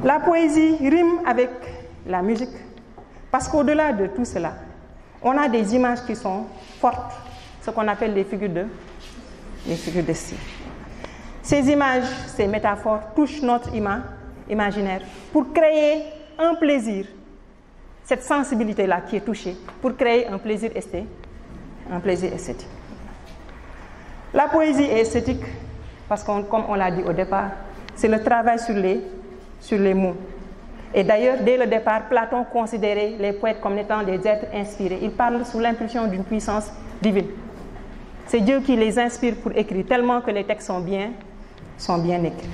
La poésie rime avec la musique, parce qu'au-delà de tout cela, on a des images qui sont fortes, ce qu'on appelle les figures de style. Ces images, ces métaphores touchent notre imaginaire pour créer un plaisir, cette sensibilité-là qui est touchée, pour créer un plaisir esthétique. La poésie est esthétique parce que, comme on l'a dit au départ, c'est le travail sur les mots. Et d'ailleurs, dès le départ, Platon considérait les poètes comme étant des êtres inspirés. Il parle sous l'impulsion d'une puissance divine. C'est Dieu qui les inspire pour écrire, tellement que les textes sont bien écrits.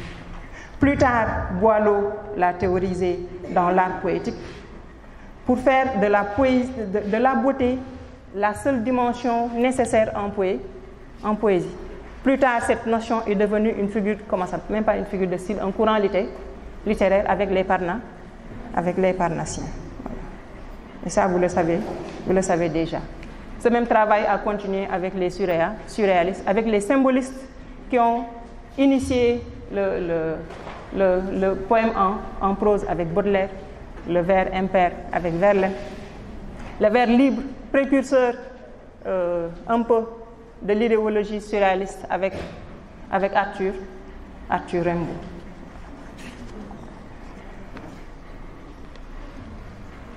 Plus tard, Boileau l'a théorisé dans l'art poétique pour faire de la beauté la seule dimension nécessaire en poésie. Plus tard, cette notion est devenue une figure, même pas une figure de style, un courant littéraire avec les Parnassiens. Voilà. Et ça, vous le savez déjà. Ce même travail a continué avec les surréalistes, avec les symbolistes qui ont initié le poème en prose avec Baudelaire, le vers impair avec Verlaine, le vers libre, précurseur un peu de l'idéologie surréaliste avec Arthur Rimbaud.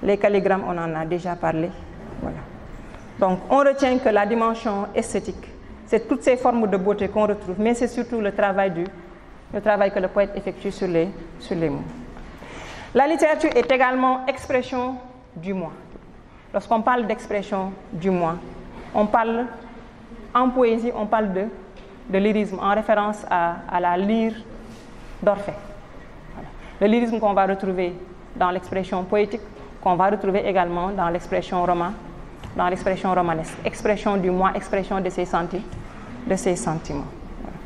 Les calligrammes, on en a déjà parlé. Voilà. Donc, on retient que la dimension esthétique, c'est toutes ces formes de beauté qu'on retrouve, mais c'est surtout le travail que le poète effectue sur les mots. La littérature est également expression du moi. Lorsqu'on parle d'expression du moi, en poésie, on parle de lyrisme, en référence à la lyre d'Orphée. Voilà. Le lyrisme qu'on va retrouver dans l'expression poétique, qu'on va retrouver également dans l'expression romanesque. Expression du moi, expression de ses sentiments. Voilà.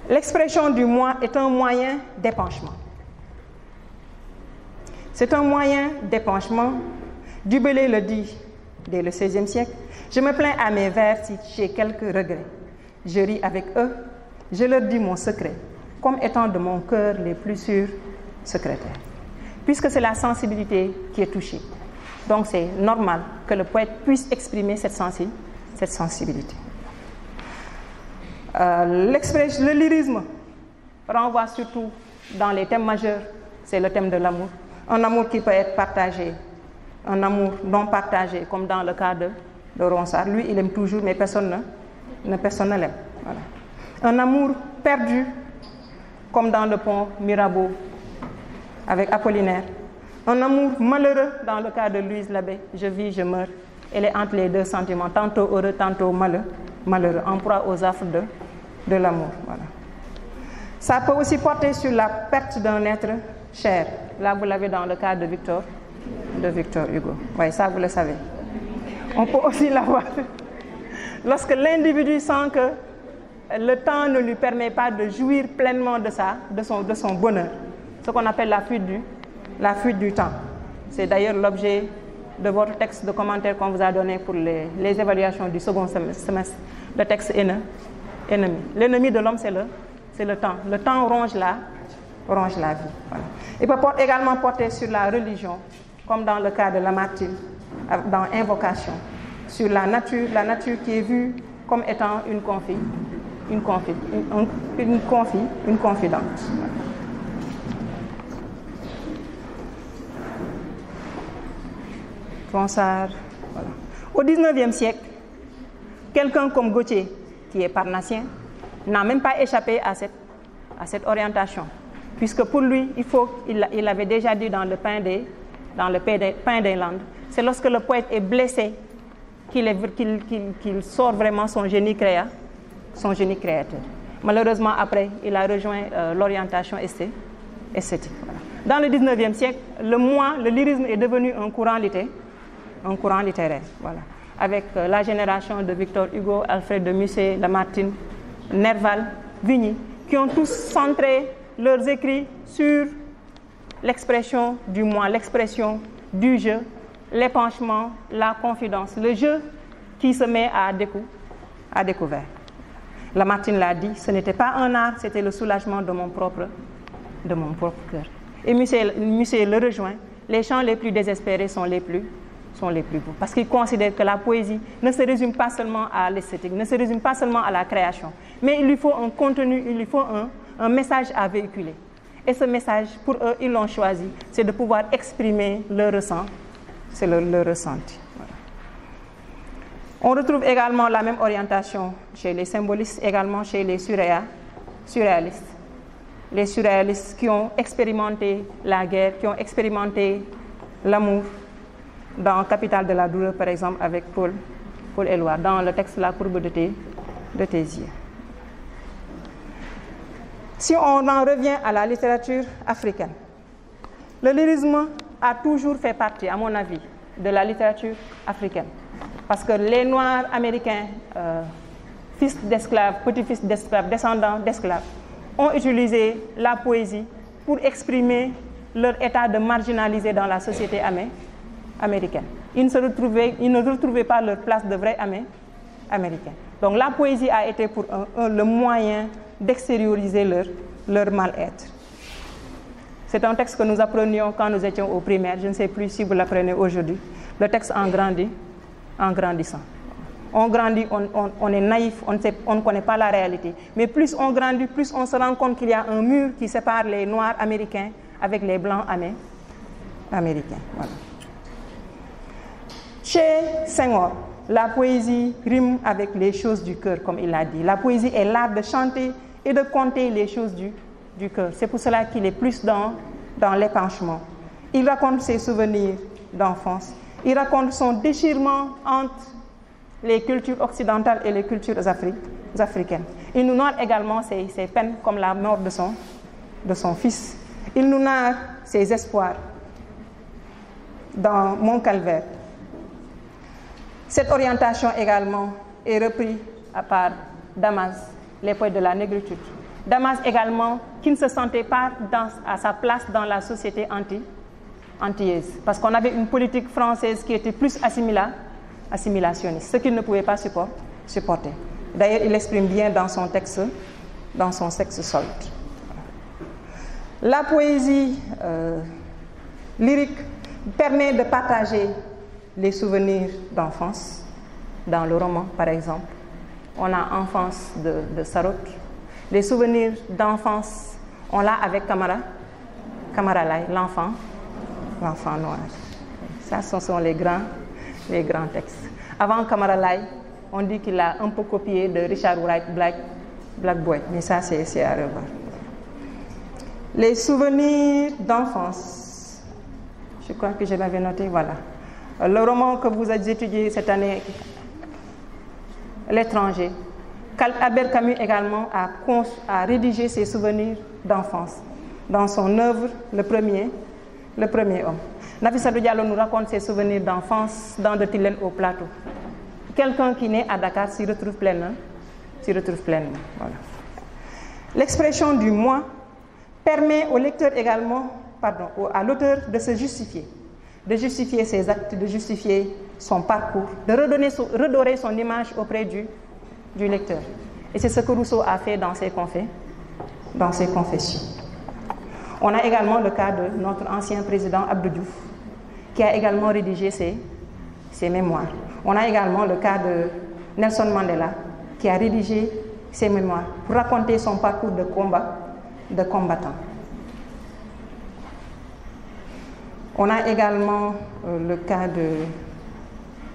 L'expression du moi est un moyen d'épanchement. C'est un moyen d'épanchement. Du Bellay le dit dès le XVIe siècle. Je me plains à mes vers si j'ai quelques regrets. Je ris avec eux, je leur dis mon secret, comme étant de mon cœur les plus sûrs secrétaires. Puisque c'est la sensibilité qui est touchée. Donc c'est normal que le poète puisse exprimer cette sensibilité. Le lyrisme renvoie surtout dans les thèmes majeurs, c'est le thème de l'amour. Un amour qui peut être partagé, un amour non partagé, comme dans le cas de Ronsard. Lui, il aime toujours, mais personne ne l'aime. Voilà. Un amour perdu, comme dans le pont Mirabeau avec Apollinaire. Un amour malheureux, dans le cas de Louise Labbé. Je vis, je meurs. Elle est entre les deux sentiments, tantôt heureux, tantôt malheureux, en proie aux affres de l'amour. Voilà. Ça peut aussi porter sur la perte d'un être cher. Là, vous l'avez dans le cas de Victor Hugo. Oui, ça, vous le savez. On peut aussi l'avoir lorsque l'individu sent que le temps ne lui permet pas de jouir pleinement de son bonheur. Ce qu'on appelle la fuite du temps. C'est d'ailleurs l'objet de votre texte de commentaire qu'on vous a donné pour les évaluations du second semestre. Le texte ennemi. L'ennemi de l'homme, c'est le temps. Le temps ronge la vie. Voilà. Il peut également porter sur la religion, comme dans le cas de Lamartine, dans Invocation, sur la nature qui est vue comme étant une confidente. Ronsard, voilà. Au XIXe siècle, quelqu'un comme Gautier, qui est parnassien, n'a même pas échappé à cette orientation. Puisque pour lui, il avait déjà dit dans le pain des Landes, c'est lorsque le poète est blessé qu'il sort vraiment son génie créateur. Malheureusement, après, il a rejoint l'orientation esthétique. Voilà. Dans le XIXe siècle, le lyrisme est devenu un courant littéraire. Voilà. Avec la génération de Victor Hugo, Alfred de Musset, Lamartine, Nerval, Vigny, qui ont tous centré leurs écrits sur l'expression du moi, l'expression du jeu, l'épanchement, la confidence, le jeu qui se met à découvert. Lamartine l'a dit, ce n'était pas un art, c'était le soulagement de mon propre cœur. Et Musset le rejoint. Les chants les plus désespérés sont les plus beaux. Parce qu'il considère que la poésie ne se résume pas seulement à l'esthétique, ne se résume pas seulement à la création, mais il lui faut un contenu, il lui faut un message à véhiculer. Et ce message, pour eux, ils l'ont choisi, c'est de pouvoir exprimer leur ressenti. C'est leur ressenti. Voilà. On retrouve également la même orientation chez les symbolistes, également chez les surréalistes. Les surréalistes qui ont expérimenté la guerre, qui ont expérimenté l'amour, dans Capitale de la douleur, par exemple, avec Paul Éluard, dans le texte La courbe de tes yeux. Si on en revient à la littérature africaine, le lyrisme a toujours fait partie, à mon avis, de la littérature africaine. Parce que les Noirs américains, fils d'esclaves, petits-fils d'esclaves, descendants d'esclaves, ont utilisé la poésie pour exprimer leur état de marginalisé dans la société américaine. Ils ne retrouvaient pas leur place de vrais Américains. Donc la poésie a été pour eux le moyen d'extérioriser leur mal-être. C'est un texte que nous apprenions quand nous étions au primaire. Je ne sais plus si vous l'apprenez aujourd'hui. Le texte en grandissant. On grandit, on est naïf, on ne connaît pas la réalité. Mais plus on grandit, plus on se rend compte qu'il y a un mur qui sépare les Noirs américains avec les Blancs américains. Voilà. Chez Senghor, la poésie rime avec les choses du cœur, comme il l'a dit. La poésie est l'art de chanter et de conter les choses du cœur. C'est pour cela qu'il est plus dans l'épanchement. Il raconte ses souvenirs d'enfance. Il raconte son déchirement entre les cultures occidentales et les cultures africaines. Il nous narre également ses peines, comme la mort de son fils. Il nous narre ses espoirs dans Mon Calvaire. Cette orientation également est reprise par Damas, les poètes de la négritude. Damas également, qui ne se sentait pas à sa place dans la société antillaise, parce qu'on avait une politique française qui était plus assimilationniste, ce qu'il ne pouvait pas supporter. D'ailleurs, il l'exprime bien dans son texte Solde. La poésie lyrique permet de partager les souvenirs d'enfance. Dans le roman, par exemple, on a Enfance de Sarot. Les souvenirs d'enfance, on l'a avec Camara Lai, l'enfant noir. Ça, ce sont les grands textes. Avant Camara Lai, on dit qu'il a un peu copié de Richard Wright, Black Boy, mais ça, c'est à revoir. Les souvenirs d'enfance, je crois que je l'avais noté, voilà. Le roman que vous avez étudié cette année, L'étranger, Albert Camus également a rédigé ses souvenirs d'enfance dans son œuvre Le premier homme. Nafissatou Diallo nous raconte ses souvenirs d'enfance dans De Tilène au Plateau. Quelqu'un qui naît à Dakar s'y retrouve pleinement. Voilà. L'expression du moi permet au lecteur également, à l'auteur de se justifier, de justifier ses actes, de justifier son parcours, de redorer son image auprès du lecteur. Et c'est ce que Rousseau a fait dans ses confessions. On a également le cas de notre ancien président Abdou Diouf, qui a également rédigé ses mémoires. On a également le cas de Nelson Mandela, qui a rédigé ses mémoires pour raconter son parcours de combattant. On a également le cas de...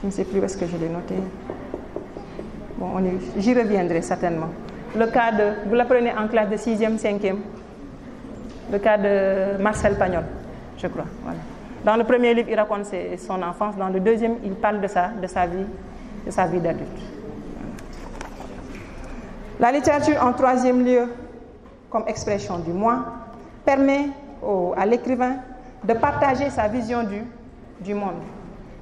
Je ne sais plus où est-ce que je l'ai noté. Bon, j'y reviendrai certainement. Le cas de... Vous l'apprenez en classe de 6e, 5e. Le cas de Marcel Pagnol, je crois. Voilà. Dans le premier livre, il raconte son enfance. Dans le deuxième, il parle de sa vie d'adulte. La littérature, en troisième lieu, comme expression du moi, permet à l'écrivain de partager sa vision du monde.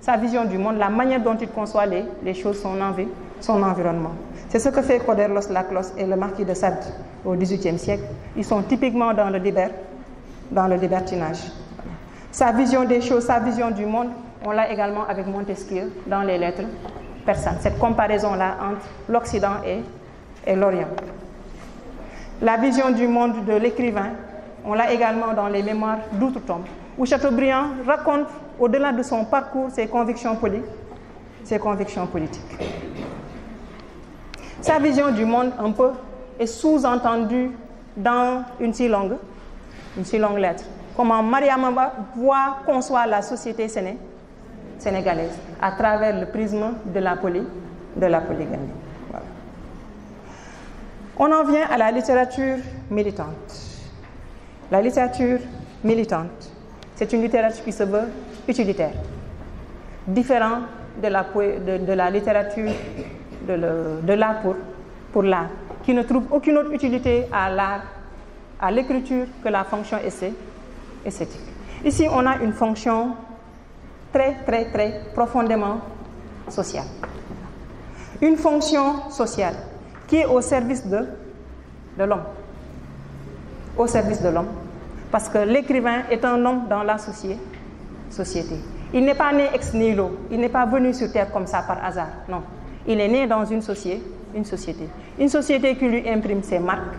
Sa vision du monde, la manière dont il conçoit les choses, son environnement. C'est ce que fait Coderlos Laclos et le marquis de Sade au XVIIIe siècle. Ils sont typiquement dans le libertinage. Sa vision des choses, sa vision du monde, on l'a également avec Montesquieu dans les lettres persanes. Cette comparaison-là entre l'Occident et l'Orient. La vision du monde de l'écrivain On l'a également dans les mémoires d'outre-tombe, où Chateaubriand raconte, au-delà de son parcours, ses convictions politiques. Sa vision du monde, un peu, est sous-entendue dans une si longue lettre. Comment Mariama voit, conçoit la société sénégalaise à travers le prisme de la polygamie. Voilà. On en vient à la littérature militante. La littérature militante, c'est une littérature qui se veut utilitaire, différent de la littérature de l'art pour l'art, qui ne trouve aucune autre utilité à l'art, à l'écriture que la fonction esthétique. Ici, on a une fonction très, très, très profondément sociale. Une fonction sociale qui est au service de l'homme. Au service de l'homme. Parce que l'écrivain est un homme dans la société. Il n'est pas né ex nihilo. Il n'est pas venu sur Terre comme ça par hasard. Non. Il est né dans une société. Une société qui lui imprime ses marques.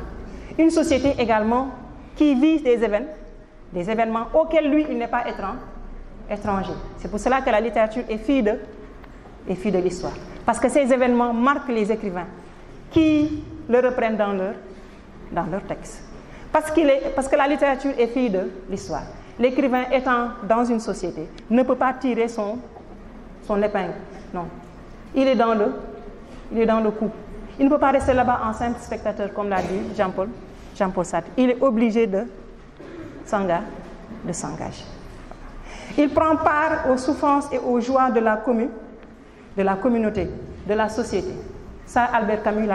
Une société également qui vit des événements auxquels lui, il n'est pas étranger. C'est pour cela que la littérature est fille de l'histoire. Parce que ces événements marquent les écrivains qui le reprennent dans leur texte. Parce que la littérature est fille de l'histoire. L'écrivain étant dans une société ne peut pas tirer son épingle. Non. Il est dans le coup. Il ne peut pas rester là-bas en simple spectateur, comme l'a dit Jean-Paul Sartre. Il est obligé de s'engager. Il prend part aux souffrances et aux joies de la communauté, de la société. Ça, Albert Camus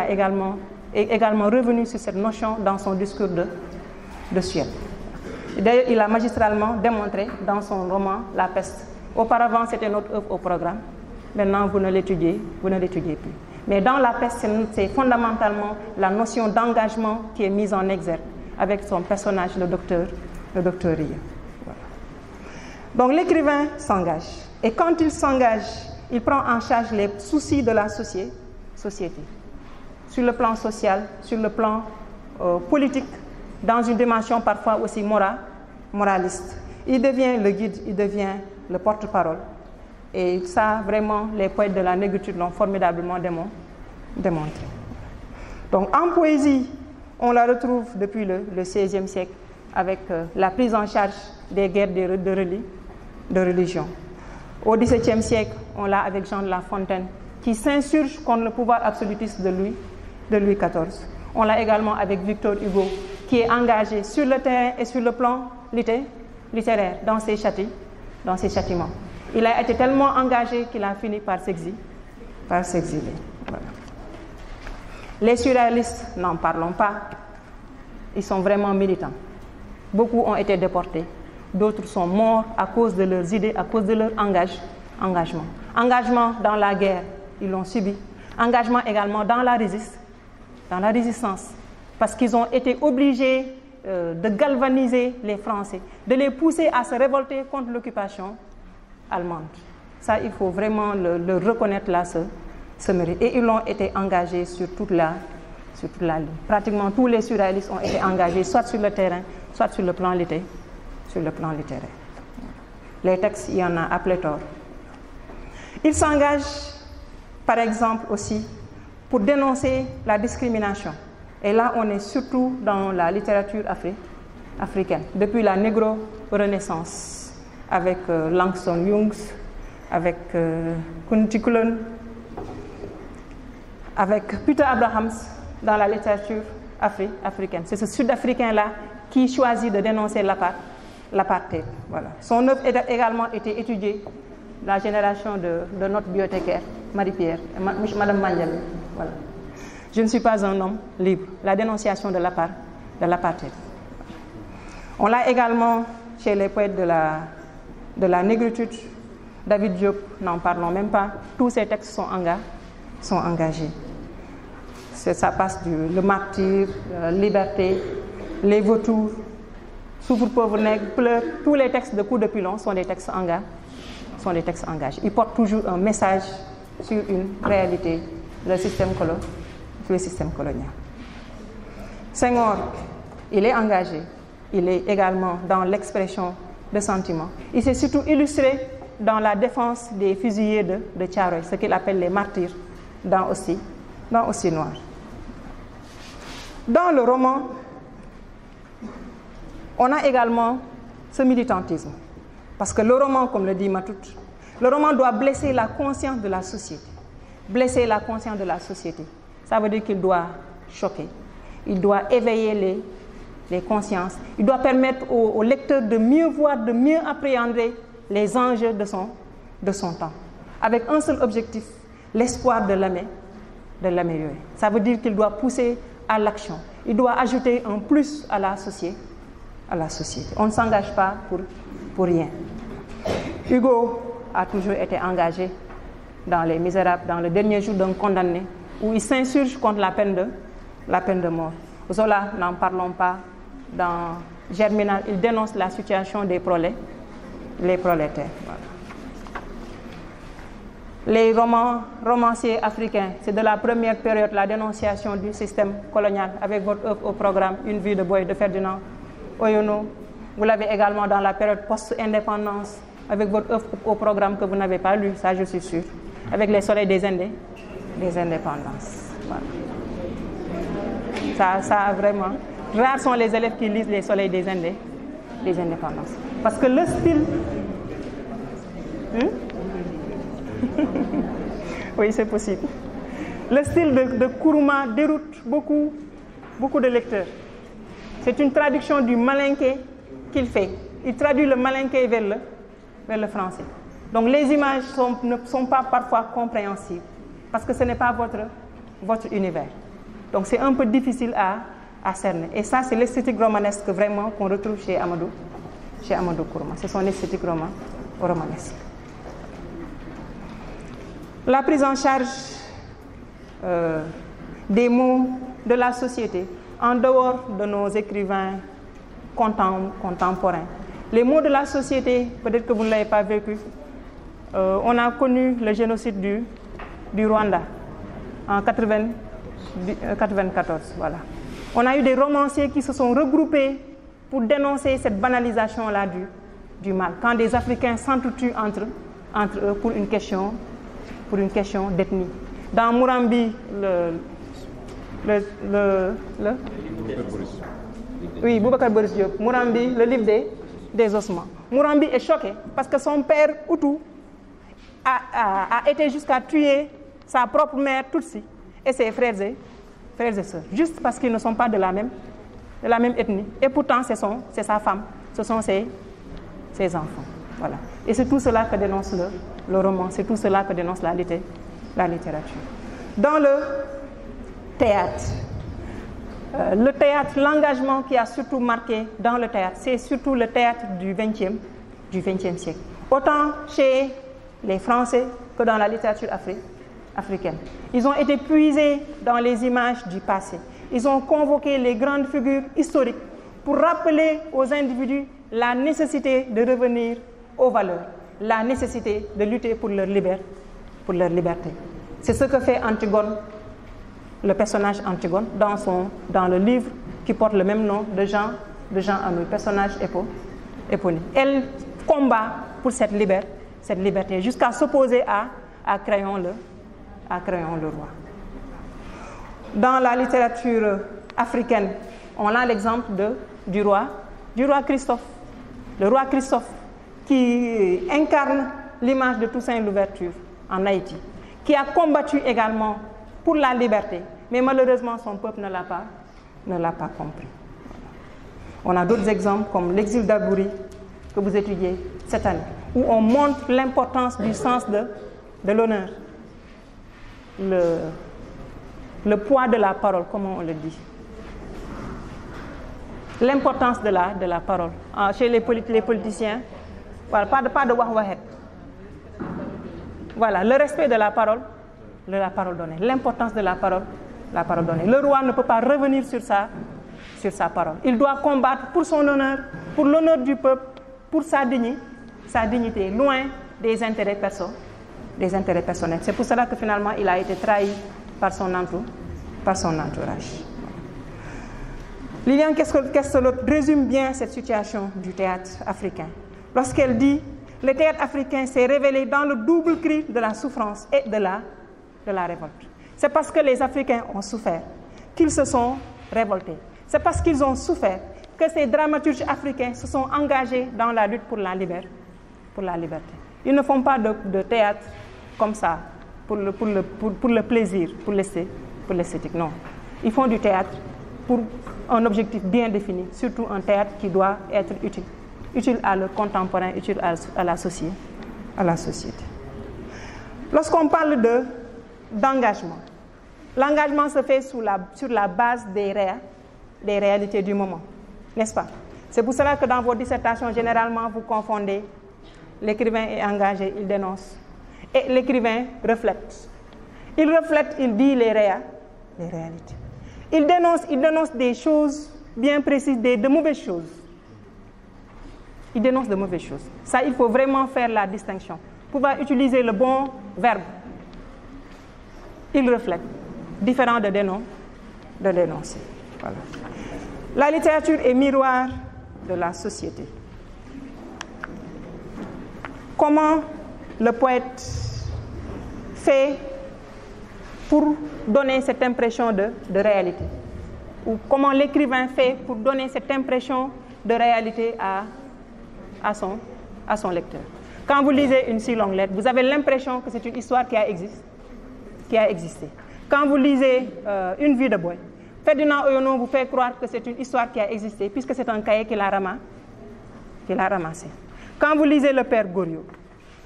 est également revenu sur cette notion dans son discours de Suède. D'ailleurs, il a magistralement démontré dans son roman La Peste. Auparavant, c'était notre œuvre au programme. Maintenant, vous ne l'étudiez plus. Mais dans La Peste, c'est fondamentalement la notion d'engagement qui est mise en exergue avec son personnage, le docteur Ria. Voilà. Donc l'écrivain s'engage. Et quand il s'engage, il prend en charge les soucis de la société. Sur le plan social, sur le plan politique, dans une dimension parfois aussi moraliste. Il devient le guide, il devient le porte-parole. Et ça, vraiment, les poètes de la négritude l'ont formidablement démontré. Donc, en poésie, on la retrouve depuis le XVIe siècle avec la prise en charge des guerres de religion. Au XVIIe siècle, on l'a avec Jean de La Fontaine, qui s'insurge contre le pouvoir absolutiste de Louis XIV. On l'a également avec Victor Hugo, qui est engagé sur le terrain et sur le plan littéraire dans ses châtiments. Il a été tellement engagé qu'il a fini par s'exiler. Voilà. Les surréalistes, n'en parlons pas. Ils sont vraiment militants. Beaucoup ont été déportés. D'autres sont morts à cause de leurs idées, à cause de leur engagement. Engagement dans la guerre, ils l'ont subi. Engagement également dans la résistance. Parce qu'ils ont été obligés de galvaniser les Français, de les pousser à se révolter contre l'occupation allemande. Ça, il faut vraiment le reconnaître là, ce mérite. Et ils ont été engagés sur toute la ligne. Pratiquement tous les surréalistes ont été engagés soit sur le terrain, soit sur le plan littéraire. Les textes, il y en a à pléthore. Ils s'engagent, par exemple, aussi pour dénoncer la discrimination. Et là, on est surtout dans la littérature africaine, depuis la négro-renaissance, avec Langston Hughes, avec Kunti Kulon, avec Peter Abrahams dans la littérature africaine. C'est ce Sud-Africain-là qui choisit de dénoncer l'apartheid. Voilà. Son œuvre a également été étudiée, la génération de notre bibliothécaire, Marie-Pierre, Madame Mandel. Voilà. Je ne suis pas un homme libre. La dénonciation de l'apartheid. On l'a également chez les poètes de la négritude. David Diop, n'en parlons même pas. Tous ces textes sont engagés. Ça passe le martyr, liberté, les vautours, souffre pauvre nègre, pleure. Tous les textes de Coup de Pilon sont des textes engagés. Ils portent toujours un message sur une réalité, le système colonial. Senghor, il est engagé. il est également dans l'expression de sentiments. Il s'est surtout illustré dans la défense des fusillés de Thiaroye, ce qu'il appelle les martyrs dans Aussi Noir. Dans le roman, on a également ce militantisme. Parce que le roman, comme le dit Matout, le roman doit blesser la conscience de la société. Blesser la conscience de la société. Ça veut dire qu'il doit choquer. Il doit éveiller les consciences. Il doit permettre au lecteur de mieux voir, de mieux appréhender les enjeux de son temps. Avec un seul objectif, l'espoir de l'améliorer. Ça veut dire qu'il doit pousser à l'action. Il doit ajouter un plus à la société. On ne s'engage pas pour rien. Hugo a toujours été engagé dans Les Misérables, dans le dernier jour d'un condamné, où il s'insurge contre la peine de mort. Zola, n'en parlons pas. Dans Germinal, il dénonce la situation des prolétaires. Voilà. Les romanciers africains, c'est de la première période, la dénonciation du système colonial, avec votre œuvre au programme Une vie de Boy de Ferdinand Oyono. Vous l'avez également dans la période post-indépendance, avec votre œuvre au programme que vous n'avez pas lu, ça je suis sûre, avec Les Soleils des indépendances. Voilà. Ça a vraiment... Rares sont les élèves qui lisent Les Soleils des indépendances. Parce que le style... Oui, c'est possible. Le style de Kourouma déroute beaucoup de lecteurs. C'est une traduction du malinké qu'il fait. Il traduit le malinké vers le français. Donc les images ne sont pas parfois compréhensibles parce que ce n'est pas votre univers. Donc c'est un peu difficile à cerner. Et ça, c'est l'esthétique romanesque vraiment qu'on retrouve chez Amadou Kourouma. C'est son esthétique romanesque. La prise en charge des mots de la société en dehors de nos écrivains contemporains. Les mots de la société, peut-être que vous ne l'avez pas vécu, on a connu le génocide du Rwanda en 1994. Voilà. On a eu des romanciers qui se sont regroupés pour dénoncer cette banalisation-là du mal. Quand des Africains s'entretuent entre eux pour une question d'ethnie. Dans Mourambi, oui, Boubacar Boris Diop, Mourambi, le livre des ossements. Mourambi est choqué parce que son père, Hutu, a été jusqu'à tuer sa propre mère, Tutsi, et ses frères et sœurs, juste parce qu'ils ne sont pas de la même ethnie. Et pourtant, c'est sa femme, ce sont ses enfants. Voilà. Et c'est tout cela que dénonce le roman, c'est tout cela que dénonce la littérature. Dans le théâtre, l'engagement qui a surtout marqué dans le théâtre, c'est surtout le théâtre du XXe siècle. Autant chez les Français que dans la littérature africaine. Ils ont été puisés dans les images du passé. Ils ont convoqué les grandes figures historiques pour rappeler aux individus la nécessité de revenir aux valeurs, la nécessité de lutter pour leur liberté. C'est ce que fait Antigone, le personnage Antigone, dans le livre qui porte le même nom de Jean Anouilh, personnage éponyme. Elle combat pour cette liberté jusqu'à s'opposer à Crayon le roi. Dans la littérature africaine, on a l'exemple du roi Christophe. Le roi Christophe qui incarne l'image de Toussaint Louverture en Haïti, qui a combattu également pour la liberté, mais malheureusement son peuple ne l'a pas compris. On a d'autres exemples comme l'exil d'Abouri que vous étudiez cette année, où on montre l'importance du sens de l'honneur, le poids de la parole, comment on le dit. L'importance de la parole. Chez les politiciens, voilà, pas de wahwahet. Voilà, le respect de la parole donnée. L'importance de la parole donnée. Le roi ne peut pas revenir sur sa parole. Il doit combattre pour son honneur, pour l'honneur du peuple, pour sa dignité, loin des intérêts personnels. C'est pour cela que finalement il a été trahi par son entourage. Liliane Kestelot résume bien cette situation du théâtre africain lorsqu'elle dit « Le théâtre africain s'est révélé dans le double cri de la souffrance et de la révolte. C'est parce que les Africains ont souffert qu'ils se sont révoltés. C'est parce qu'ils ont souffert que ces dramaturges africains se sont engagés dans la lutte pour la liberté. Ils ne font pas de théâtre comme ça, pour le plaisir, pour l'esthétique, non. Ils font du théâtre pour un objectif bien défini, surtout un théâtre qui doit être utile à leurs contemporains, utile à la société. Lorsqu'on parle d'engagement, l'engagement se fait sur la base des réalités du moment, n'est-ce pas? C'est pour cela que dans vos dissertations, généralement, vous confondez l'écrivain est engagé, il dénonce, et l'écrivain reflète. Il reflète, il dit les réalités. Il dénonce des choses bien précises, de mauvaises choses. Il dénonce de mauvaises choses. Ça, il faut vraiment faire la distinction. Pouvoir utiliser le bon verbe. Il reflète, différent de dénoncer. Voilà. La littérature est miroir de la société. Comment le poète fait pour donner cette impression de réalité? Ou comment l'écrivain fait pour donner cette impression de réalité à son lecteur? Quand vous lisez une si longue lettre, vous avez l'impression que c'est une histoire qui a existé. Quand vous lisez Une vie de boy, Ferdinand Oyono vous fait croire que c'est une histoire qui a existé, puisque c'est un cahier qu'il a ramassé. Quand vous lisez Le Père Goriot,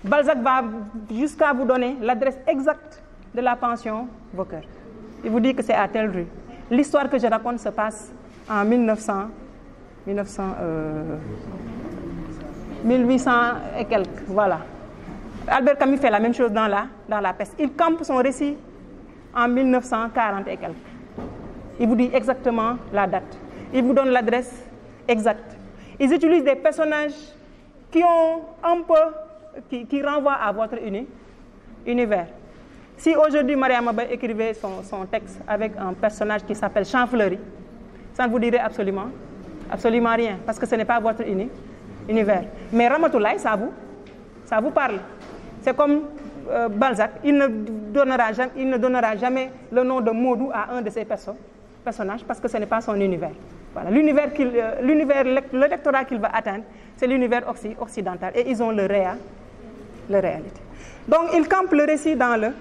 Balzac va jusqu'à vous donner l'adresse exacte de la pension Vauquer. Il vous dit que c'est à telle rue. L'histoire que je raconte se passe en 1800 et quelques, voilà. Albert Camus fait la même chose dans la peste. Il campe son récit en 1940 et quelques. Il vous dit exactement la date. Il vous donne l'adresse exacte. Ils utilisent des personnages qui renvoient à votre univers. Si aujourd'hui Mariama Ba écrivait son texte avec un personnage qui s'appelle Champfleury, ça ne vous dirait absolument rien, parce que ce n'est pas votre univers. Mais Ramatoulaye, ça vous parle. C'est comme Balzac, il ne donnera jamais le nom de Modou à un de ses personnages, parce que ce n'est pas son univers. Voilà. Le lectorat qu'il va atteindre, c'est l'univers occidental, et ils ont leur réalité. Donc il campe le récit dans le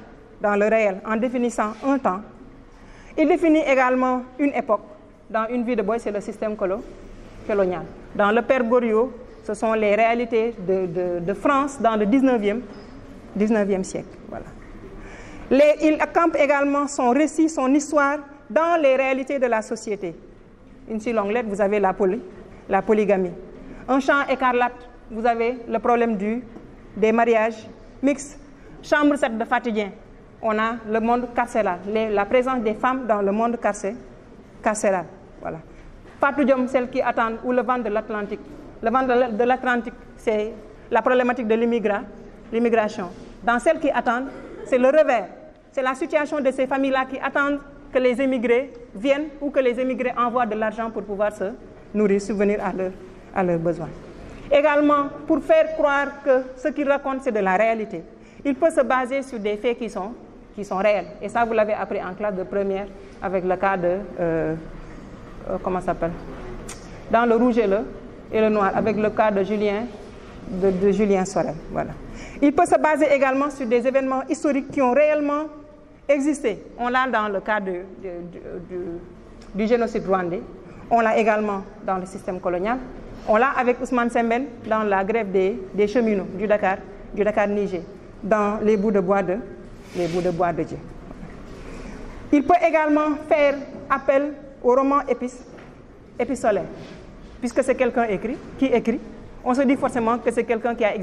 réel, en définissant un temps. Il définit également une époque. Dans Une vie de boy, c'est le système colonial. Dans Le Père Goriot, ce sont les réalités de France dans le 19e siècle. Voilà. Il campe également son récit, son histoire dans les réalités de la société. Une si longue lettre, vous avez la polygamie. Un champ écarlate, vous avez le problème des mariages mixtes. Chambre 7 de Fatiguien, on a le monde carcéral, la présence des femmes dans le monde carcéral. Voilà. Fatou Diom, celle qui attend, ou le vent de l'Atlantique. Le vent de l'Atlantique, c'est la problématique de l'immigration. Dans celle qui attendent, c'est le revers. C'est la situation de ces familles-là qui attendent que les émigrés viennent ou que les émigrés envoient de l'argent pour pouvoir se nourrir, subvenir à leurs besoins. Également, pour faire croire que ce qu'il raconte, c'est de la réalité, il peut se baser sur des faits qui sont réels. Et ça, vous l'avez appris en classe de première avec le cas de... comment ça s'appelle? Dans Le Rouge et le Noir, avec le cas de Julien Sorel. Voilà. Il peut se baser également sur des événements historiques qui ont réellement existé. On l'a dans le cas du génocide rwandais. On l'a également dans le système colonial. On l'a avec Ousmane Sembène dans la grève des cheminots du Dakar-Niger, dans les bouts de bois de Dieu. Il peut également faire appel au roman épistolaire, puisque c'est quelqu'un qui écrit. On se dit forcément que c'est quelqu'un qui a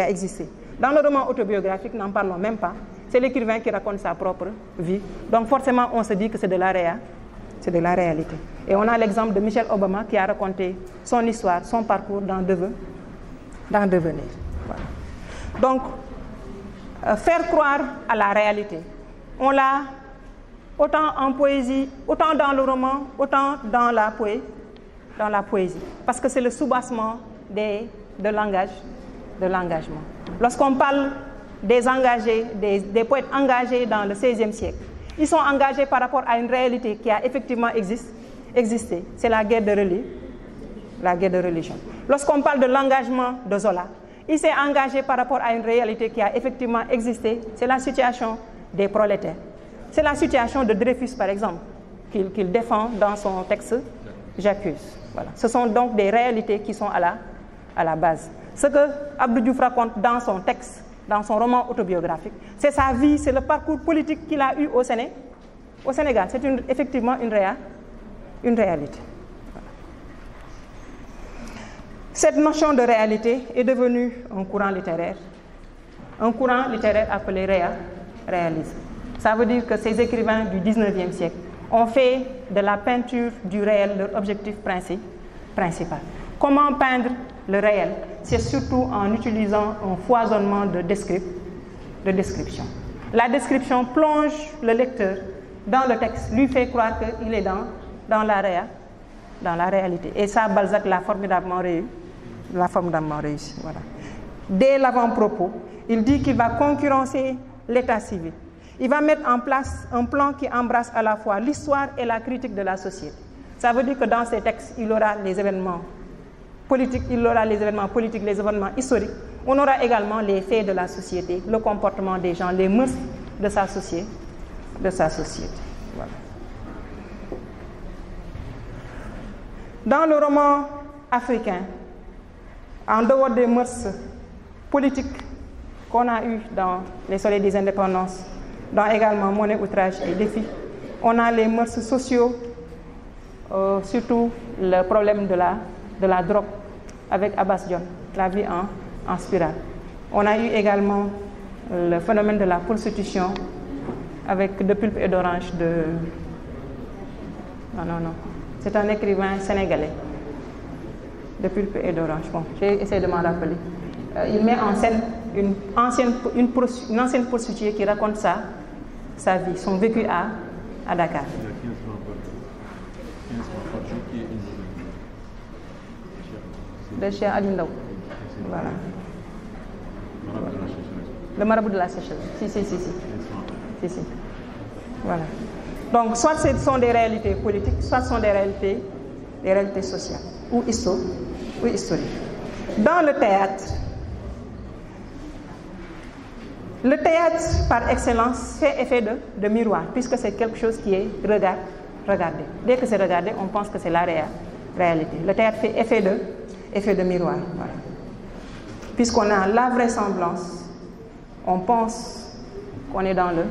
existé. Dans le roman autobiographique, n'en parlons même pas. C'est l'écrivain qui raconte sa propre vie. Donc forcément, on se dit que c'est de la réalité. Et on a l'exemple de Michelle Obama qui a raconté son histoire, son parcours dans Devenir. Voilà. Donc, faire croire à la réalité. On l'a autant en poésie, autant dans le roman, autant dans la poésie. Parce que c'est le soubassement de l'engagement. Lorsqu'on parle des engagés, des poètes engagés dans le XVIe siècle, ils sont engagés par rapport à une réalité qui a effectivement existé. C'est la guerre de religion. Lorsqu'on parle de l'engagement de Zola, il s'est engagé par rapport à une réalité qui a effectivement existé. C'est la situation des prolétaires. C'est la situation de Dreyfus, par exemple, qu'il défend dans son texte J'accuse. Voilà. Ce sont donc des réalités qui sont à la base. Ce que Abdou Diouf raconte dans son texte, dans son roman autobiographique, c'est sa vie, c'est le parcours politique qu'il a eu au Sénégal. C'est effectivement une réalité. Cette notion de réalité est devenue un courant littéraire appelé réalisme. Ça veut dire que ces écrivains du 19e siècle ont fait de la peinture du réel leur objectif principal. Comment peindre le réel? C'est surtout en utilisant un foisonnement de description. La description plonge le lecteur dans le texte, lui fait croire qu'il est dans la réalité. Et ça, Balzac l'a formidablement réussi. Voilà. Dès l'avant-propos, il dit qu'il va concurrencer l'état civil. Il va mettre en place un plan qui embrasse à la fois l'histoire et la critique de la société. Ça veut dire que dans ces textes, il aura les événements politiques, les événements historiques. On aura également les faits de la société, le comportement des gens, les mœurs de sa société. Voilà. Dans le roman africain, en dehors des mœurs politiques qu'on a eues dans les soleils des indépendances, dans également Monnaie, outrage et défi, on a les mœurs sociaux, surtout le problème de la drogue avec Abbas Dione, la vie en spirale. On a eu également le phénomène de la prostitution avec De Pulpe et d'Orange de... Non. C'est un écrivain sénégalais. De Pulpe et d'Orange. Bon, j'ai essayé de m'en rappeler. Il met en scène une ancienne prostituée qui raconte sa vie, son vécu à Dakar. De Cheikh Ali Ndaw. Voilà. Le marabout de la Sécheuse. Si. Voilà. Donc, soit ce sont des réalités politiques, soit ce sont des réalités sociales ou historiques. Dans le théâtre par excellence fait effet de miroir, puisque c'est quelque chose qui est regardé. Dès que c'est regardé, on pense que c'est la réalité. Le théâtre fait effet de miroir. Voilà. Puisqu'on a la vraisemblance, on pense qu'on est dans le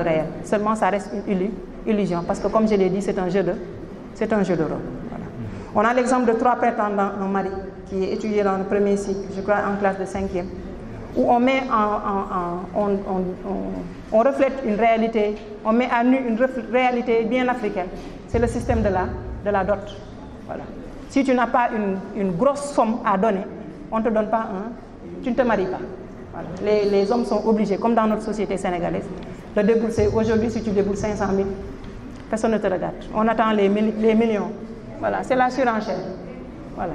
réel. Seulement, ça reste une illusion, parce que comme je l'ai dit, c'est un jeu de rôle. Voilà. On a l'exemple de 3 prétendants en mari, qui est étudié dans le premier cycle, je crois en classe de 5e, où on met on reflète une réalité, on met à nu une réalité bien africaine. C'est le système de la dot. Voilà. Si tu n'as pas une grosse somme à donner, on ne te donne pas tu ne te maries pas. Voilà. Les hommes sont obligés, comme dans notre société sénégalaise, de débourser. Aujourd'hui, si tu débourses 500 000, personne ne te regarde. On attend les millions. Voilà, c'est la surenchère. Voilà.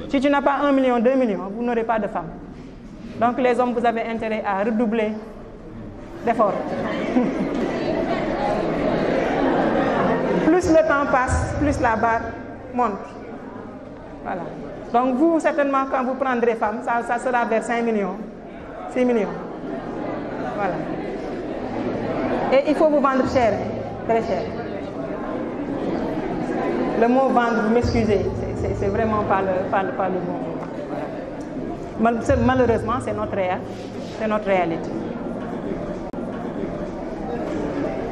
Si tu n'as pas 1 million, 2 millions, vous n'aurez pas de femme. Donc les hommes, vous avez intérêt à redoubler d'efforts. Plus le temps passe, plus la barre monte. Voilà. Donc vous, certainement, quand vous prendrez femme, ça sera vers 5 millions, 6 millions. Voilà. Et il faut vous vendre cher, très cher. Le mot vendre, vous m'excusez, c'est vraiment pas le bon mot. Voilà. Malheureusement, c'est notre réalité.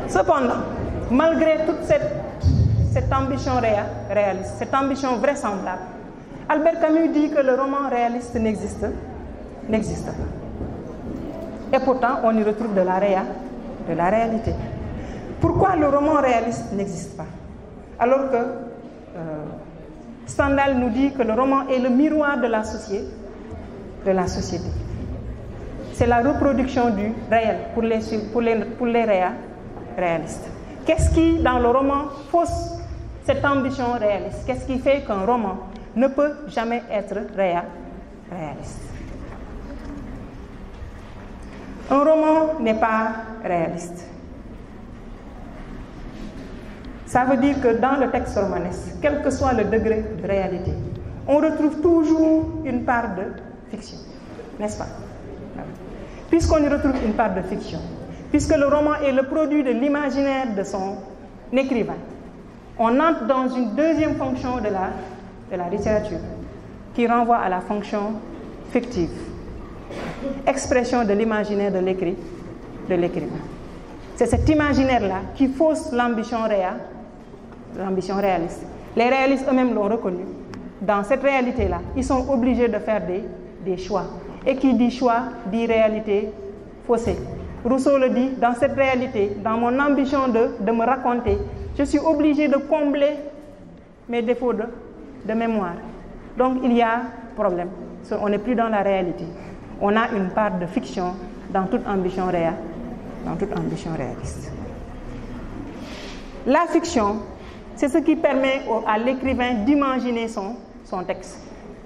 Cependant, malgré toute cette ambition réaliste, cette ambition vraisemblable, Albert Camus dit que le roman réaliste n'existe pas. Et pourtant, on y retrouve de la réalité. Pourquoi le roman réaliste n'existe pas? Alors que Stendhal nous dit que le roman est le miroir de la société. C'est la reproduction du réel pour les réalistes. Qu'est-ce qui, dans le roman, fausse cette ambition réaliste? Qu'est-ce qui fait qu'un roman ne peut jamais être réaliste? Un roman n'est pas réaliste. Ça veut dire que dans le texte romanesque, quel que soit le degré de réalité, on retrouve toujours une part de fiction, n'est-ce pas? Puisqu'on y retrouve une part de fiction, puisque le roman est le produit de l'imaginaire de son écrivain, on entre dans une deuxième fonction de la littérature, qui renvoie à la fonction fictive, expression de l'imaginaire de l'écrivain. C'est cet imaginaire-là qui fausse l'ambition réaliste. Les réalistes eux-mêmes l'ont reconnu. Dans cette réalité-là, ils sont obligés de faire des choix. Et qui dit choix, dit réalité faussée. Rousseau le dit, dans cette réalité, dans mon ambition de me raconter, je suis obligé de combler mes défauts de mémoire. Donc il y a problème. On n'est plus dans la réalité. On a une part de fiction dans toute ambition réaliste. La fiction, c'est ce qui permet à l'écrivain d'imaginer son texte.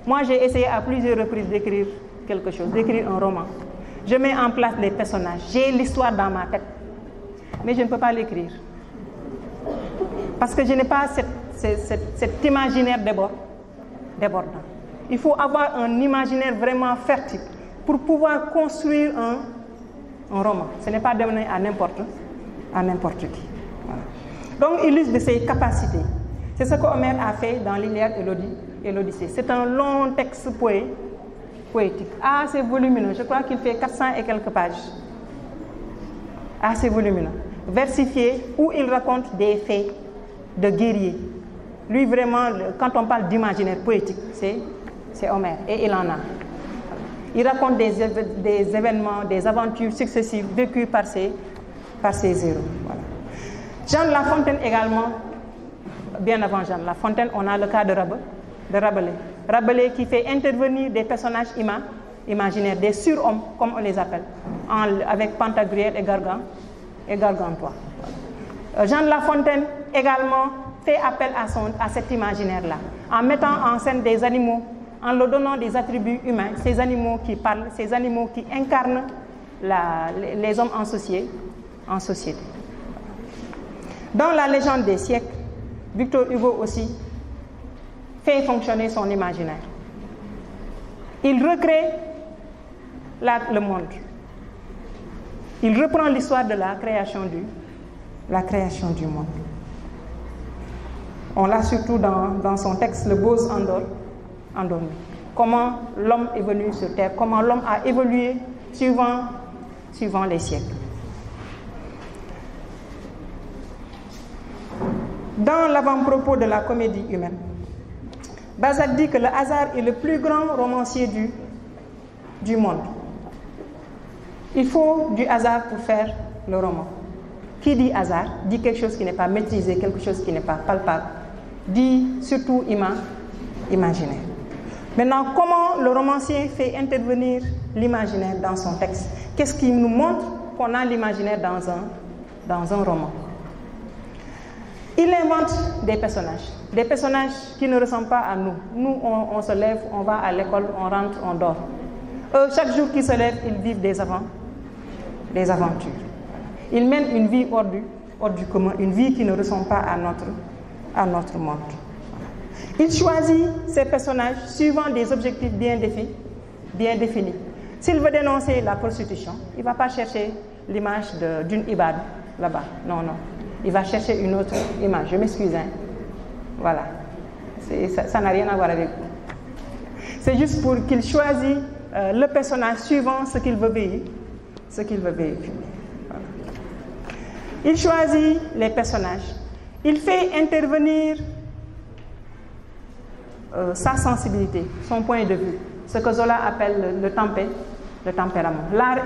Moi, j'ai essayé à plusieurs reprises d'écrire quelque chose, d'écrire un roman. Je mets en place les personnages, j'ai l'histoire dans ma tête, mais je ne peux pas l'écrire. Parce que je n'ai pas cet imaginaire débordant. Il faut avoir un imaginaire vraiment fertile pour pouvoir construire un roman. Ce n'est pas donné à n'importe qui. Voilà. Donc, il use de ses capacités. C'est ce qu'Homère a fait dans l'Iliade et l'Odyssée. C'est un long texte poétique, assez volumineux. Je crois qu'il fait 400 et quelques pages. Assez volumineux. Versifié, où il raconte des faits de guerriers. Lui, vraiment, quand on parle d'imaginaire poétique, c'est Homère. Et il en a. Il raconte des événements, des aventures successives vécues par ses héros. Voilà. Jean de La Fontaine également, bien avant Jean de La Fontaine, on a le cas de Rabelais. Rabelais qui fait intervenir des personnages imaginaires, des surhommes, comme on les appelle, avec Pantagruel et Gargantua. Jean de La Fontaine également fait appel à cet imaginaire-là, en mettant en scène des animaux, en leur donnant des attributs humains, ces animaux qui parlent, ces animaux qui incarnent les hommes en société. Dans la légende des siècles, Victor Hugo aussi fait fonctionner son imaginaire. Il recrée le monde. Il reprend l'histoire de la création du monde. On l'a surtout dans son texte Le Bose endormi. Comment l'homme est venu sur Terre, comment l'homme a évolué suivant les siècles. Dans l'avant-propos de la comédie humaine, Balzac dit que le hasard est le plus grand romancier du monde. Il faut du hasard pour faire le roman. Qui dit hasard dit quelque chose qui n'est pas maîtrisé, quelque chose qui n'est pas palpable, dit surtout imaginaire. Maintenant, comment le romancier fait intervenir l'imaginaire dans son texte? Qu'est-ce qui nous montre qu'on a l'imaginaire dans un roman? Il invente des personnages qui ne ressemblent pas à nous. Nous, on se lève, on va à l'école, on rentre, on dort. Eux, chaque jour qu'ils se lèvent, ils vivent des aventures. Ils mènent une vie hors du commun, une vie qui ne ressemble pas à notre monde. Il choisit ses personnages suivant des objectifs bien définis. S'il veut dénoncer la prostitution, il ne va pas chercher l'image d'une ibad là-bas. Non. Il va chercher une autre image. Je m'excuse. Voilà. Ça n'a rien à voir avec vous. C'est juste pour qu'il choisisse le personnage suivant ce qu'il veut véhiculer. Voilà. Il choisit les personnages. Il fait intervenir sa sensibilité, son point de vue, ce que Zola appelle le tempérament. L'art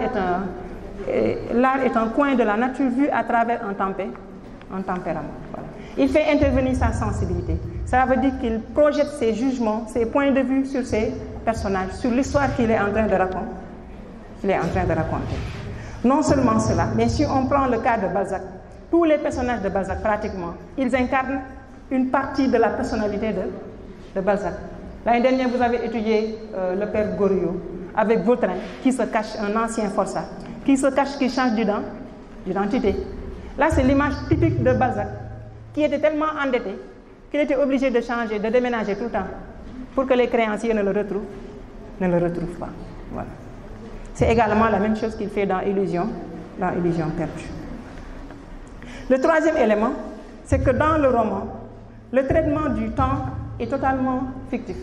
est un coin de la nature vu à travers un tempérament. Voilà. Il fait intervenir sa sensibilité. Ça veut dire qu'il projette ses jugements, ses points de vue sur ses personnages, sur l'histoire qu'il est en train de raconter. Non seulement cela, mais si on prend le cas de Balzac, tous les personnages de Balzac, pratiquement, ils incarnent une partie de la personnalité de Balzac. L'année dernière, vous avez étudié le père Goriot avec Vautrin, qui se cache, un ancien forçat, qui se cache, qui change d'identité. Là, c'est l'image typique de Balzac, qui était tellement endetté qu'il était obligé de changer, de déménager tout le temps, pour que les créanciers ne le retrouvent pas. Voilà. C'est également la même chose qu'il fait dans Illusion perdue. Le troisième élément, c'est que dans le roman, le traitement du temps est totalement fictif.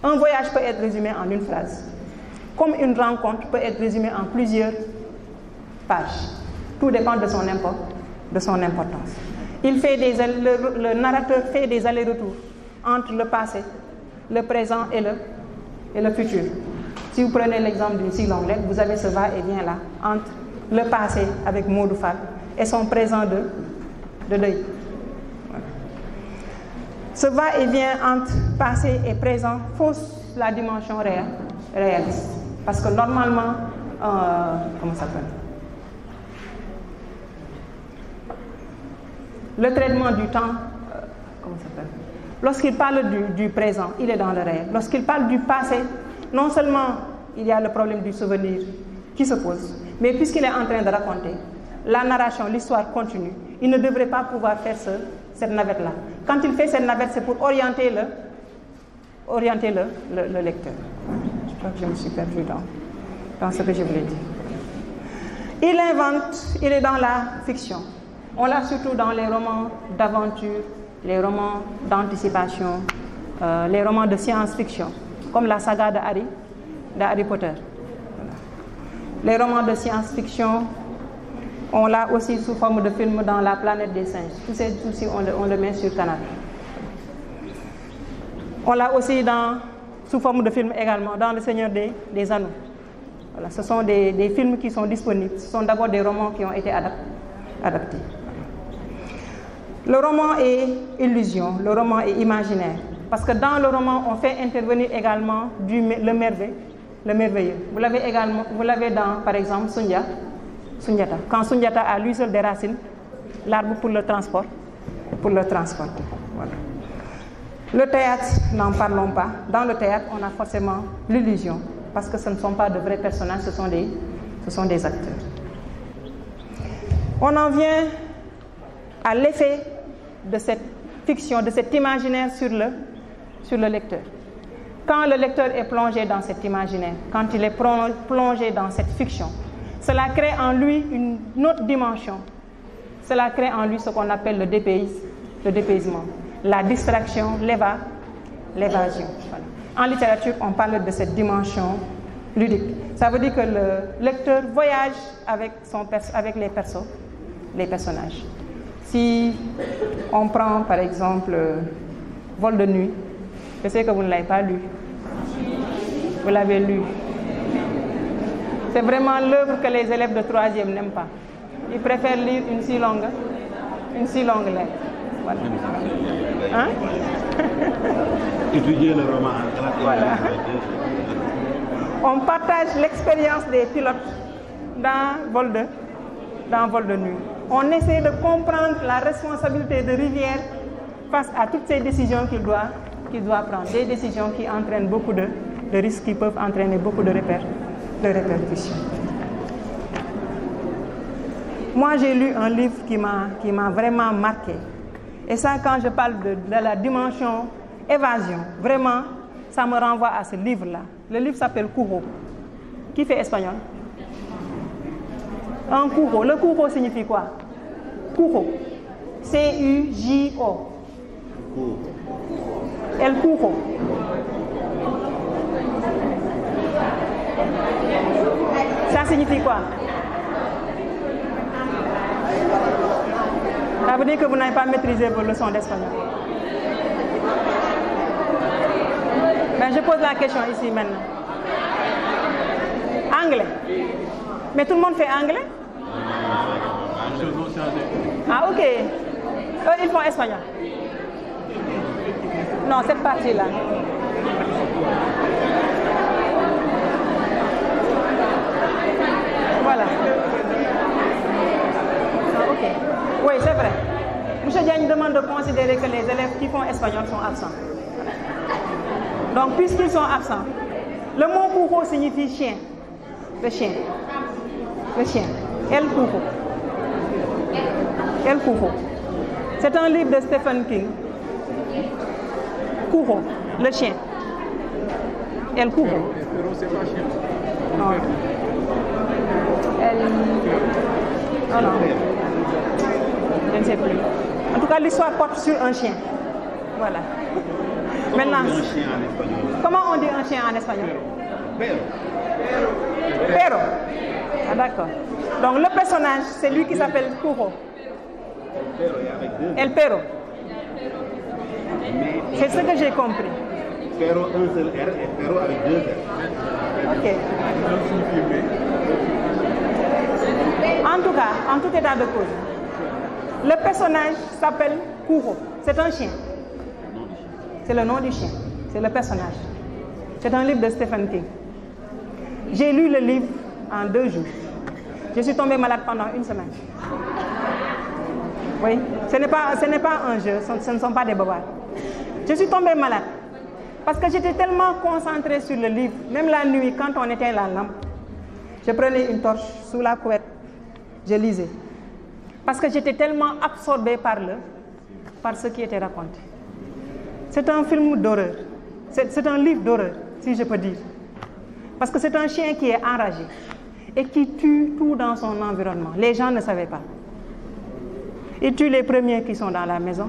Un voyage peut être résumé en une phrase, comme une rencontre peut être résumée en plusieurs pages. Tout dépend de son importance. Le narrateur fait des allers-retours entre le passé, le présent et le futur. Si vous prenez l'exemple d'une si longue lettre, vous avez ce va-et-vient-là entre le passé avec Modou Fall et son présent de deuil. Voilà. Ce va-et-vient entre passé et présent fausse la dimension réaliste. Parce que normalement, comment ça s'appelle? Le traitement du temps, comment ça s'appelle? Lorsqu'il parle du présent, il est dans le réel. Lorsqu'il parle du passé, non seulement il y a le problème du souvenir qui se pose, mais puisqu'il est en train de raconter la narration, l'histoire continue, il ne devrait pas pouvoir faire cette navette-là. Quand il fait cette navette, c'est pour orienter le lecteur. Je crois que je me suis perdue dans ce que je voulais dire. Il invente, il est dans la fiction. On l'a surtout dans les romans d'aventure, les romans d'anticipation, les romans de science-fiction, comme la saga de Harry Potter. Voilà. Les romans de science-fiction, on l'a aussi sous forme de film dans La planète des singes. Tous ces soucis, on le met sur Canal. On l'a aussi sous forme de film également dans Le Seigneur des Anneaux. Voilà, ce sont des films qui sont disponibles. Ce sont d'abord des romans qui ont été adaptés. Le roman est illusion, le roman est imaginaire. Parce que dans le roman, on fait intervenir également le merveilleux. Vous l'avez dans, par exemple, Sundiata. Quand Sundiata a lui seul des racines, l'arbre pour le transporter. Voilà. Le théâtre, n'en parlons pas. Dans le théâtre, on a forcément l'illusion. Parce que ce ne sont pas de vrais personnages, ce sont des acteurs. On en vient à l'effet de cette fiction, de cet imaginaire sur le lecteur. Quand le lecteur est plongé dans cet imaginaire, quand il est plongé dans cette fiction, cela crée en lui une autre dimension. Cela crée en lui ce qu'on appelle le dépaysement, la distraction, l'évasion. Voilà. En littérature, on parle de cette dimension ludique. Ça veut dire que le lecteur voyage avec les personnages. Si on prend par exemple Vol de nuit, je sais que vous ne l'avez pas lu. Vous l'avez lu. C'est vraiment l'œuvre que les élèves de 3e n'aiment pas. Ils préfèrent lire une si longue lettre. Voilà. Hein? Étudier le roman. Voilà. On partage l'expérience des pilotes dans Vol de nuit. On essaie de comprendre la responsabilité de Rivière face à toutes ces décisions qu'il doit prendre. Des décisions qui entraînent beaucoup de risques, qui peuvent entraîner beaucoup de répercussions. Moi, j'ai lu un livre qui m'a vraiment marqué. Et ça, quand je parle de la dimension évasion, vraiment, ça me renvoie à ce livre-là. Le livre s'appelle Cujo. Qui fait espagnol? Un cujo. Le cujo signifie quoi? Cujo. C-U-J-O. El cujo. Ça signifie quoi? Ça veut dire que vous n'avez pas maîtrisé vos leçons d'espagnol. Ben, je pose la question ici maintenant. Anglais. Mais tout le monde fait anglais? Ah, ok. Eux, ils font espagnol. Non, cette partie-là. Voilà. Ah, ok. Ok. Oui, c'est vrai. Monsieur Diagne demande de considérer que les élèves qui font espagnol sont absents. Donc, puisqu'ils sont absents, le mot cujo signifie chien. Le chien. Le chien. El cujo. El cujo. C'est un livre de Stephen King. Cujo, le chien. El cujo. Pero c'est pas chien. Non. El... Oh non. Je ne sais plus. En tout cas, l'histoire porte sur un chien. Voilà. Maintenant, un chien en espagnol. comment on dit un chien en espagnol? Perro. Perro. Ah, d'accord. Donc le personnage, c'est lui qui s'appelle Cujo. Perro et avec deux. El Perro. Mais C'est ce que j'ai compris. perro un seul R et perro avec deux R. Ok. En tout état de cause, le personnage s'appelle Cujo. C'est un chien. C'est le nom du chien. C'est le personnage. C'est un livre de Stephen King. J'ai lu le livre en 2 jours. Je suis tombée malade pendant 1 semaine. Oui, ce n'est pas un jeu, ce ne sont pas des bobards. Je suis tombée malade parce que j'étais tellement concentrée sur le livre, même la nuit quand on éteint la lampe, je prenais une torche sous la couette, je lisais. Parce que j'étais tellement absorbée par ce qui était raconté. C'est un film d'horreur, c'est un livre d'horreur, si je peux dire. Parce que c'est un chien qui est enragé et qui tue tout dans son environnement. Les gens ne savaient pas. Il tue les premiers qui sont dans la maison.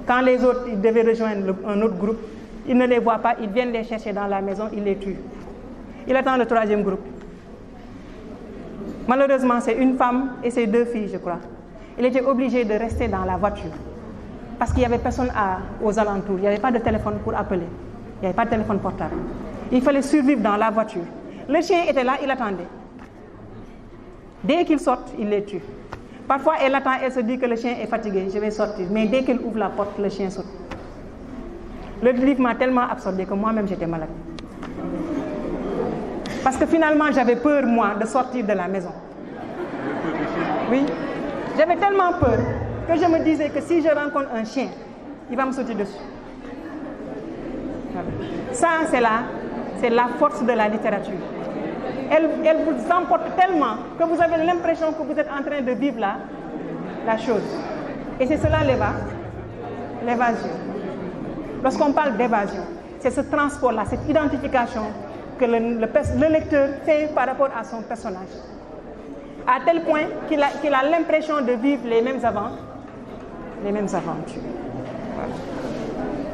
Quand les autres ils devaient rejoindre un autre groupe, ils ne les voient pas, ils viennent les chercher dans la maison, ils les tuent. Il attend le 3e groupe. Malheureusement, c'est une femme et ses 2 filles, je crois. Il était obligé de rester dans la voiture parce qu'il n'y avait personne aux alentours. Il n'y avait pas de téléphone pour appeler. Il n'y avait pas de téléphone portable. Il fallait survivre dans la voiture. Le chien était là, il attendait. Dès qu'il sort, il les tue. Parfois, elle attend, elle se dit que le chien est fatigué, je vais sortir. Mais dès qu'elle ouvre la porte, le chien saute. Le livre m'a tellement absorbée que moi-même, j'étais malade. Parce que finalement, j'avais peur, moi, de sortir de la maison. Oui. J'avais tellement peur que je me disais que si je rencontre un chien, il va me sauter dessus. Voilà. Ça, c'est la force de la littérature. Elle vous emporte tellement que vous avez l'impression que vous êtes en train de vivre la chose. Et c'est cela l'évasion. Lorsqu'on parle d'évasion, c'est ce transport-là, cette identification que le lecteur fait par rapport à son personnage. À tel point qu'il a l'impression de vivre les mêmes aventures. Voilà.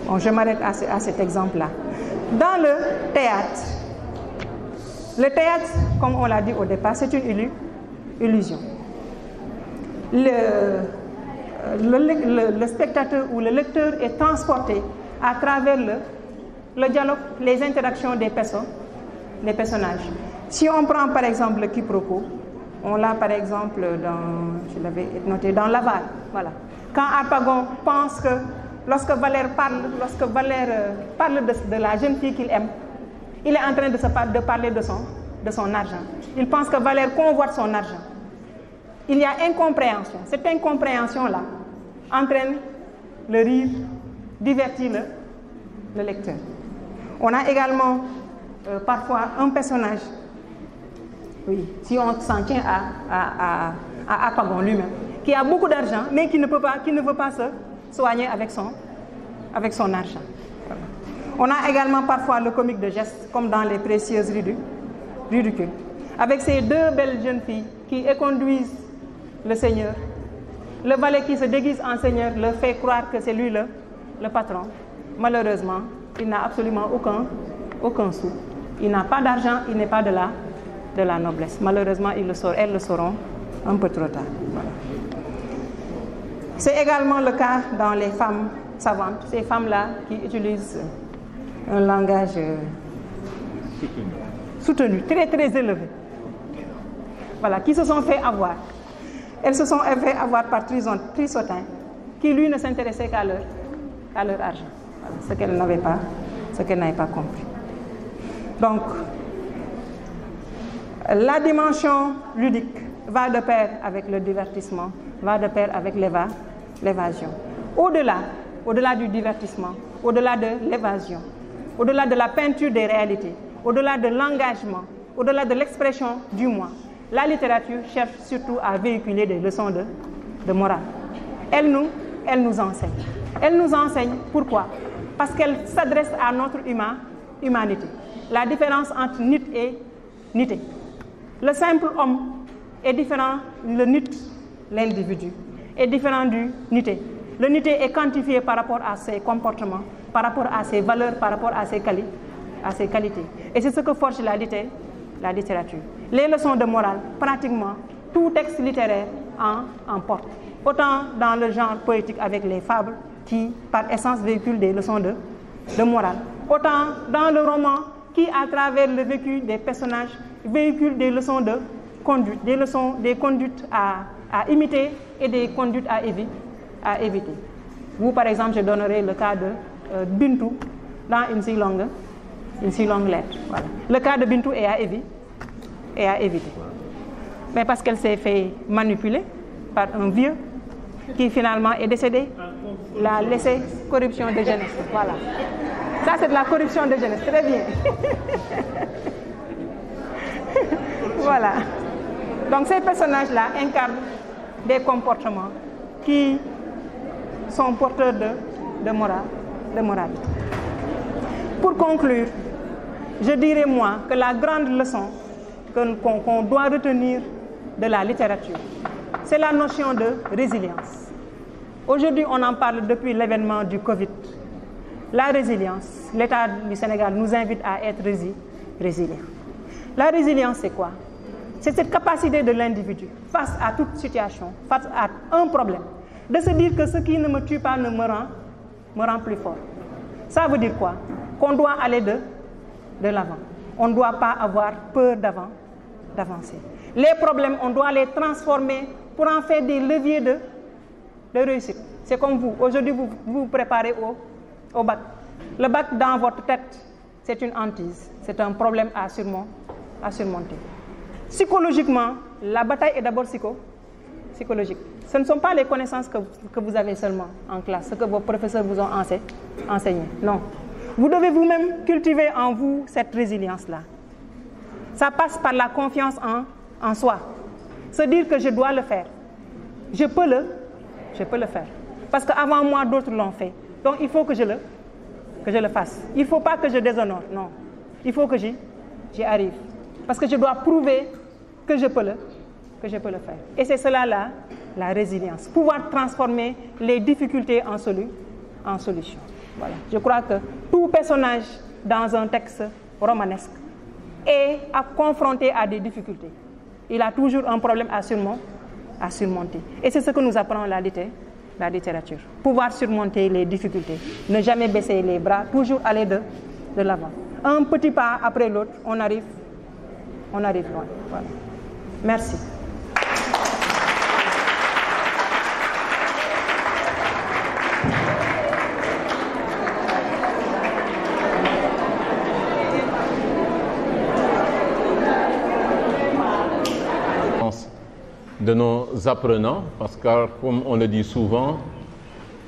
Bon, je m'arrête à cet exemple-là. Dans le théâtre, comme on l'a dit au départ, c'est une illusion. Le spectateur ou le lecteur est transporté à travers le dialogue, les interactions des personnages. Si on prend par exemple le quiproquo, on l'a par exemple je l'avais noté, dans l'Avare. Voilà. Quand Harpagon pense que lorsque Valère parle de la jeune fille qu'il aime, il est en train de parler de son argent. Il pense que Valère convoite son argent. Il y a incompréhension. Cette incompréhension-là entraîne le rire, divertit le lecteur. On a également parfois un personnage, oui, si on s'en tient à Harpagon lui-même, qui a beaucoup d'argent, mais qui ne veut pas se soigner avec son argent. Voilà. On a également parfois le comique de geste, comme dans Les Précieuses ridicules, avec ces 2 belles jeunes filles qui éconduisent le Seigneur. Le valet qui se déguise en Seigneur leur fait croire que c'est lui le patron. Malheureusement, il n'a absolument aucun sou. Il n'a pas d'argent, il n'est pas de la noblesse. Malheureusement, elles le sauront un peu trop tard. Voilà. C'est également le cas dans les femmes savantes, ces femmes-là qui utilisent un langage soutenu, très très élevé. Voilà, qui se sont fait avoir. Elles se sont fait avoir par Trisotin, qui lui ne s'intéressait qu'à leur argent. Voilà, ce qu'elle n'avait pas compris. Donc, la dimension ludique va de pair avec le divertissement va de pair avec l'évasion. Au-delà du divertissement, au-delà de l'évasion, au-delà de la peinture des réalités, au-delà de l'engagement, au-delà de l'expression du moi, la littérature cherche surtout à véhiculer des leçons de morale. Elle nous enseigne. Elle nous enseigne pourquoi? Parce qu'elle s'adresse à notre humanité. La différence entre nit et nité. Le simple homme est différent, le nit, l'individu, est différent du nité. Le nité est quantifié par rapport à ses comportements, par rapport à ses valeurs, par rapport à ses qualités. Et c'est ce que forge la littérature. Les leçons de morale, pratiquement, tout texte littéraire en porte. Autant dans le genre poétique avec les fables qui, par essence, véhiculent des leçons de morale. Autant dans le roman qui, à travers le vécu des personnages, véhicule des leçons de conduite, des conduites à imiter et des conduites à éviter. Vous, par exemple, je donnerai le cas de Bintou dans une si longue lettre. Voilà. Le cas de Bintou est à éviter. Mais parce qu'elle s'est fait manipuler par un vieux qui finalement est décédé, l'a laissé corruption de jeunesse. Voilà. Ça, c'est de la corruption de jeunesse. Très bien. Voilà. Donc, ces personnages-là incarnent des comportements qui sont porteurs de moralité. Pour conclure, je dirais, moi, que la grande leçon qu'on doit retenir de la littérature, c'est la notion de résilience. Aujourd'hui, on en parle depuis l'événement du Covid. La résilience, l'État du Sénégal nous invite à être résilients. La résilience, c'est quoi? C'est cette capacité de l'individu, face à toute situation, face à un problème, de se dire que ce qui ne me tue pas ne me rend plus fort. Ça veut dire quoi? Qu'on doit aller de l'avant. On ne doit pas avoir peur d'avancer. Les problèmes, on doit les transformer pour en faire des leviers de réussite. C'est comme vous. Aujourd'hui, vous vous préparez au bac. Le bac dans votre tête, c'est une hantise. C'est un problème à surmonter. Psychologiquement, la bataille est d'abord psychologique. Ce ne sont pas les connaissances que vous avez seulement en classe, ce que vos professeurs vous ont enseigné. Non. Vous devez vous-même cultiver en vous cette résilience-là. Ça passe par la confiance en soi. Se dire que je dois le faire. Je peux le faire. Parce qu'avant moi, d'autres l'ont fait. Donc, il faut que je le fasse. Il ne faut pas que je déshonore. Non. Il faut que j'y arrive. Parce que je dois prouver que je peux le faire. Et c'est cela la résilience. Pouvoir transformer les difficultés en solution. Voilà. Je crois que tout personnage dans un texte romanesque est confronté à des difficultés. Il a toujours un problème à surmonter. Et c'est ce que nous apprend la littérature. Pouvoir surmonter les difficultés. Ne jamais baisser les bras, toujours aller de l'avant. Un petit pas après l'autre, on arrive loin. Voilà. Merci. De nos apprenants, parce que comme on le dit souvent,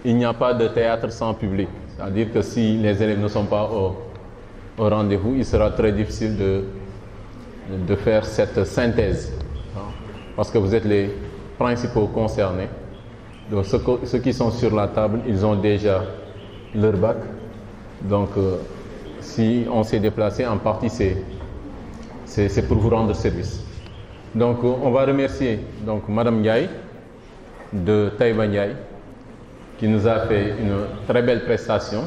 il n'y a pas de théâtre sans public. C'est-à-dire que si les élèves ne sont pas au rendez-vous, il sera très difficile de faire cette synthèse. Parce que vous êtes les principaux concernés. Donc ceux qui sont sur la table, ils ont déjà leur bac. Donc si on s'est déplacé, en partie c'est pour vous rendre service. Donc on va remercier donc Madame Ndiaye de Taïba Ndiaye qui nous a fait une très belle prestation.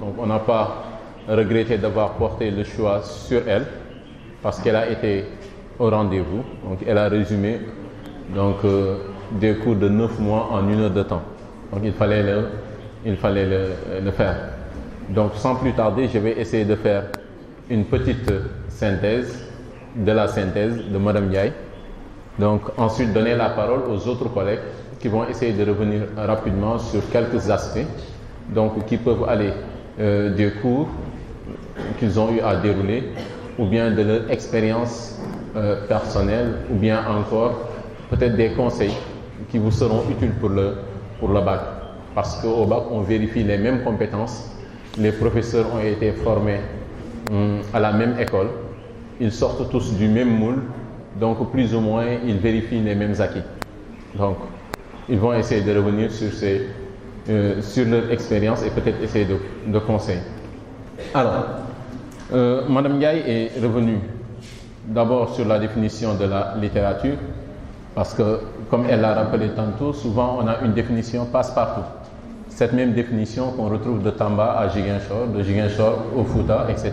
Donc on n'a pas regretté d'avoir porté le choix sur elle parce qu'elle a été au rendez-vous. Donc elle a résumé des cours de 9 mois en 1 heure de temps. Donc il fallait le faire. Donc sans plus tarder, je vais essayer de faire une petite synthèse de la synthèse de Madame Ndiaye. Donc ensuite donner la parole aux autres collègues qui vont essayer de revenir rapidement sur quelques aspects, donc qui peuvent aller des cours qu'ils ont eu à dérouler, ou bien de leur expérience personnelle, ou bien encore peut-être des conseils qui vous seront utiles pour le bac. Parce qu'au bac, on vérifie les mêmes compétences. Les professeurs ont été formés à la même école. Ils sortent tous du même moule. Donc, plus ou moins, ils vérifient les mêmes acquis. Donc, ils vont essayer de revenir sur leur expérience et peut-être essayer de conseiller. Alors, Madame Ndiaye est revenue d'abord sur la définition de la littérature, parce que, comme elle l'a rappelé tantôt, souvent on a une définition passe-partout. Cette même définition qu'on retrouve de Tamba à Ziguinchor, de Ziguinchor au Fouta, etc.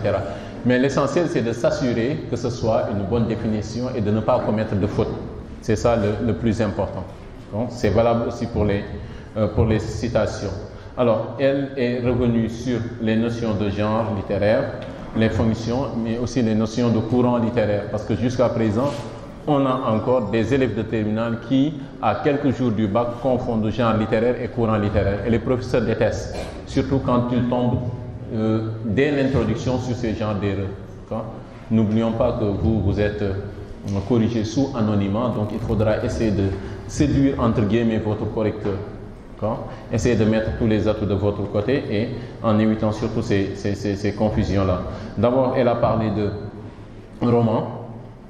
Mais l'essentiel, c'est de s'assurer que ce soit une bonne définition et de ne pas commettre de fautes. C'est ça le plus important. Donc, c'est valable aussi pour les citations. Alors, elle est revenue sur les notions de genre littéraire, les fonctions, mais aussi les notions de courant littéraire. Parce que jusqu'à présent, on a encore des élèves de terminale qui, à quelques jours du bac, confondent genre littéraire et courant littéraire. Et les professeurs détestent, surtout quand ils tombent dès l'introduction sur ce genre d'erreurs. N'oublions pas que vous êtes corrigé sous anonymat, donc il faudra essayer de séduire entre guillemets votre correcteur. Essayez de mettre tous les atouts de votre côté et en évitant surtout ces confusions-là. D'abord, elle a parlé de roman,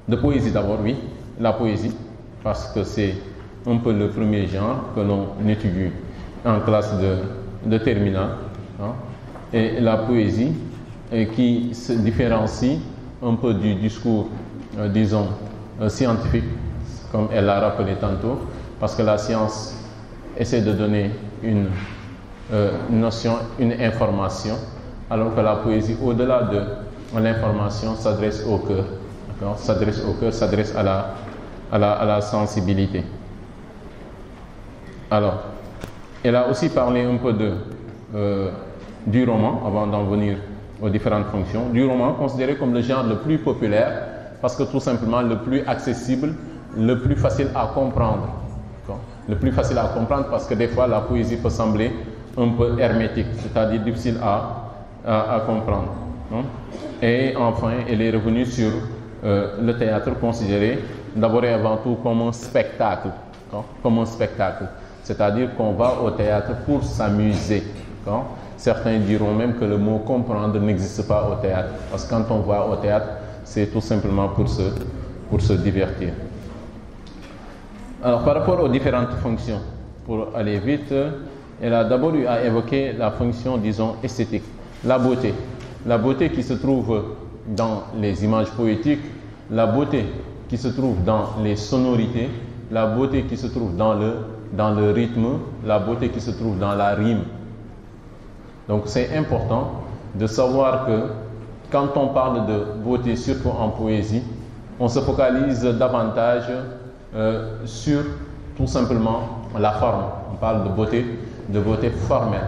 de poésie d'abord, oui, la poésie, parce que c'est un peu le premier genre que l'on étudie en classe de terminale. Et la poésie qui se différencie un peu du discours, disons, scientifique, comme elle l'a rappelé tantôt, parce que la science essaie de donner une notion, une information, alors que la poésie, au-delà de l'information, s'adresse au cœur, s'adresse au cœur, s'adresse à la sensibilité. Alors, elle a aussi parlé un peu du roman, avant d'en venir aux différentes fonctions, du roman considéré comme le genre le plus populaire, parce que tout simplement le plus accessible, le plus facile à comprendre. Le plus facile à comprendre parce que des fois la poésie peut sembler un peu hermétique, c'est-à-dire difficile à comprendre. Et enfin, elle est revenue sur le théâtre considéré d'abord et avant tout comme un spectacle. Comme un spectacle. C'est-à-dire qu'on va au théâtre pour s'amuser. Certains diront même que le mot comprendre n'existe pas au théâtre. Parce que quand on va au théâtre, c'est tout simplement pour se divertir. Alors, par rapport aux différentes fonctions, pour aller vite, elle a d'abord eu à évoquer la fonction, disons, esthétique, la beauté. La beauté qui se trouve dans les images poétiques, la beauté qui se trouve dans les sonorités, la beauté qui se trouve dans le rythme, la beauté qui se trouve dans la rime. Donc, c'est important de savoir que quand on parle de beauté, surtout en poésie, on se focalise davantage sur tout simplement la forme. On parle de beauté formelle.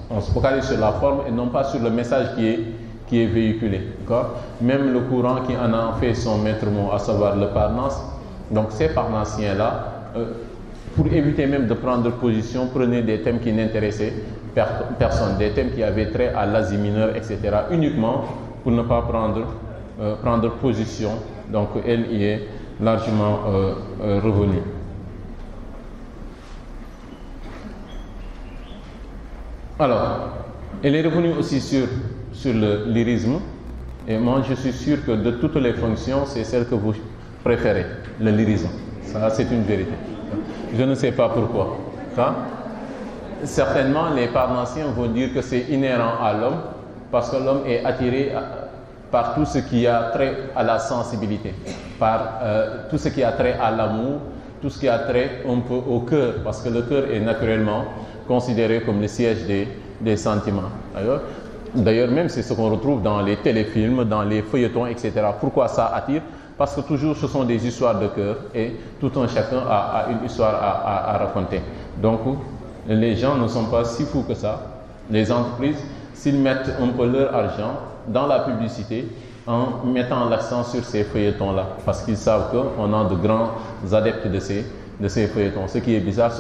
On se focalise sur la forme et non pas sur le message qui est véhiculé. Même le courant qui en a fait son maître mot, à savoir le Parnasse, donc ces Parnassiens-là, pour éviter même de prendre position, prenez des thèmes qui n'intéressaient personne, des thèmes qui avaient trait à l'Asie mineure, etc., uniquement pour ne pas prendre position. Donc elle y est largement revenue. Alors, elle est revenue aussi sur le lyrisme. Et moi, je suis sûr que de toutes les fonctions, c'est celle que vous préférez, le lyrisme. Ça, c'est une vérité. Je ne sais pas pourquoi. Certainement, les Parnassiens vont dire que c'est inhérent à l'homme, parce que l'homme est attiré par tout ce qui a trait à la sensibilité, par tout ce qui a trait à l'amour, tout ce qui a trait un peu au cœur, parce que le cœur est naturellement considéré comme le siège des sentiments. D'ailleurs, même c'est ce qu'on retrouve dans les téléfilms, dans les feuilletons, etc. Pourquoi ça attire? Parce que toujours ce sont des histoires de cœur et tout un chacun a une histoire à raconter. Donc, les gens ne sont pas si fous que ça. Les entreprises, s'ils mettent un peu leur argent dans la publicité en mettant l'accent sur ces feuilletons-là, parce qu'ils savent qu'on a de grands adeptes de ces feuilletons. Ce qui est bizarre,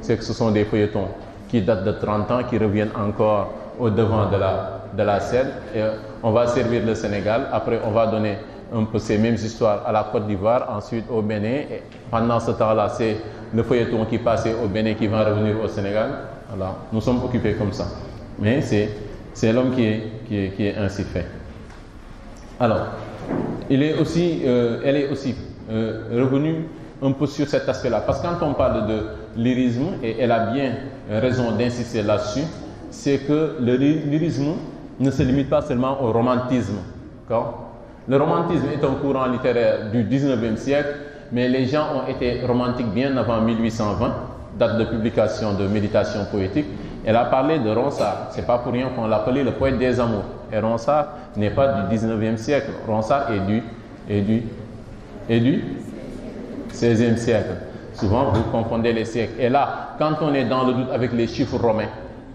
c'est que ce sont des feuilletons qui datent de 30 ans, qui reviennent encore au devant de la scène. Et on va servir le Sénégal, après on va donner un peu ces mêmes histoires à la Côte d'Ivoire, ensuite au Bénin. Et pendant ce temps-là, c'est le feuilleton qui passait au Bénin qui va revenir au Sénégal. Voilà, nous sommes occupés comme ça. Mais c'est l'homme qui est ainsi fait. Alors, elle est aussi revenue un peu sur cet aspect-là. Parce que quand on parle de lyrisme, et elle a bien raison d'insister là-dessus, c'est que le lyrisme ne se limite pas seulement au romantisme. Le romantisme est un courant littéraire du 19e siècle, mais les gens ont été romantiques bien avant 1820, date de publication de Méditations poétiques. Elle a parlé de Ronsard. C'est pas pour rien qu'on l'appelait le poète des amours. Et Ronsard n'est pas du 19e siècle. Ronsard est du 16e siècle. Souvent, vous confondez les siècles. Et là, quand on est dans le doute avec les chiffres romains,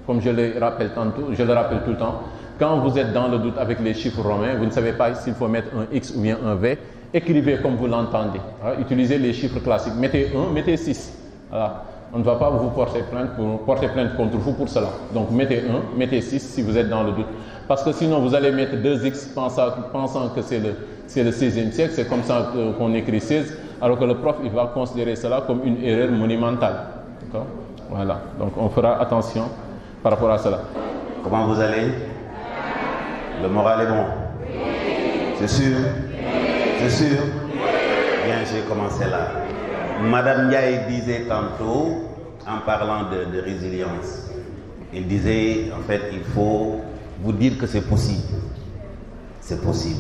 comme je le rappelle tout le temps, quand vous êtes dans le doute avec les chiffres romains, vous ne savez pas s'il faut mettre un X ou bien un V, écrivez comme vous l'entendez. Utilisez les chiffres classiques. Mettez 1, mettez 6. Voilà. On ne va pas vous porter plainte contre vous pour cela. Donc mettez 1, mettez 6 si vous êtes dans le doute. Parce que sinon vous allez mettre 2x pensant que c'est le 16e siècle, c'est comme ça qu'on écrit 16, alors que le prof il va considérer cela comme une erreur monumentale. Voilà, donc on fera attention par rapport à cela. Comment vous allez? Le moral est bon? C'est sûr? C'est sûr? Bien, j'ai commencé là. Madame Ndiaye disait tantôt, en parlant de résilience, il disait, en fait, il faut vous dire que c'est possible. C'est possible.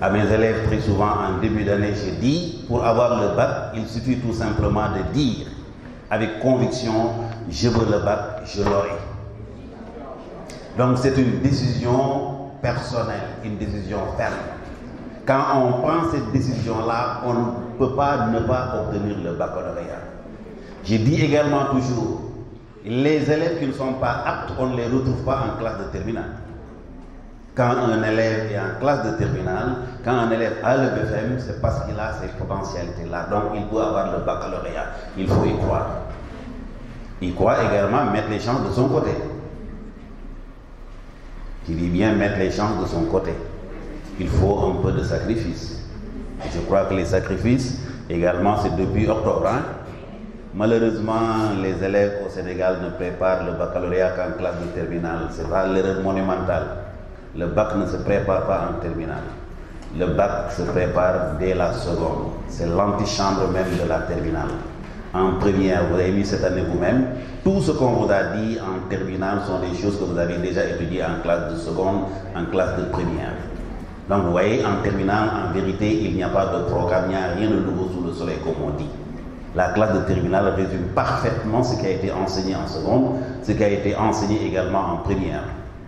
À mes élèves, très souvent, en début d'année, je dis, pour avoir le bac, il suffit tout simplement de dire, avec conviction, je veux le bac, je l'aurai. Donc, c'est une décision personnelle, une décision ferme. Quand on prend cette décision-là, on ne peut pas ne pas obtenir le baccalauréat. Je dis également toujours, les élèves qui ne sont pas aptes, on ne les retrouve pas en classe de terminale. Quand un élève est en classe de terminale, quand un élève a le BFM, c'est parce qu'il a ces potentialités-là. Donc il peut avoir le baccalauréat. Il faut y croire. Il croit également mettre les chances de son côté. Je dis bien mettre les chances de son côté. Il faut un peu de sacrifice. Et je crois que les sacrifices, également, c'est depuis octobre. Malheureusement, les élèves au Sénégal ne préparent le baccalauréat qu'en classe de terminale. C'est pas l'erreur monumentale. Le bac ne se prépare pas en terminale. Le bac se prépare dès la seconde. C'est l'antichambre même de la terminale. En première, vous avez vu cette année vous-même, tout ce qu'on vous a dit en terminale sont des choses que vous avez déjà étudiées en classe de seconde, en classe de première. Donc vous voyez, en terminale, en vérité, il n'y a pas de programme, il n'y a rien de nouveau sous le soleil, comme on dit. La classe de terminale résume parfaitement ce qui a été enseigné en seconde, ce qui a été enseigné également en première.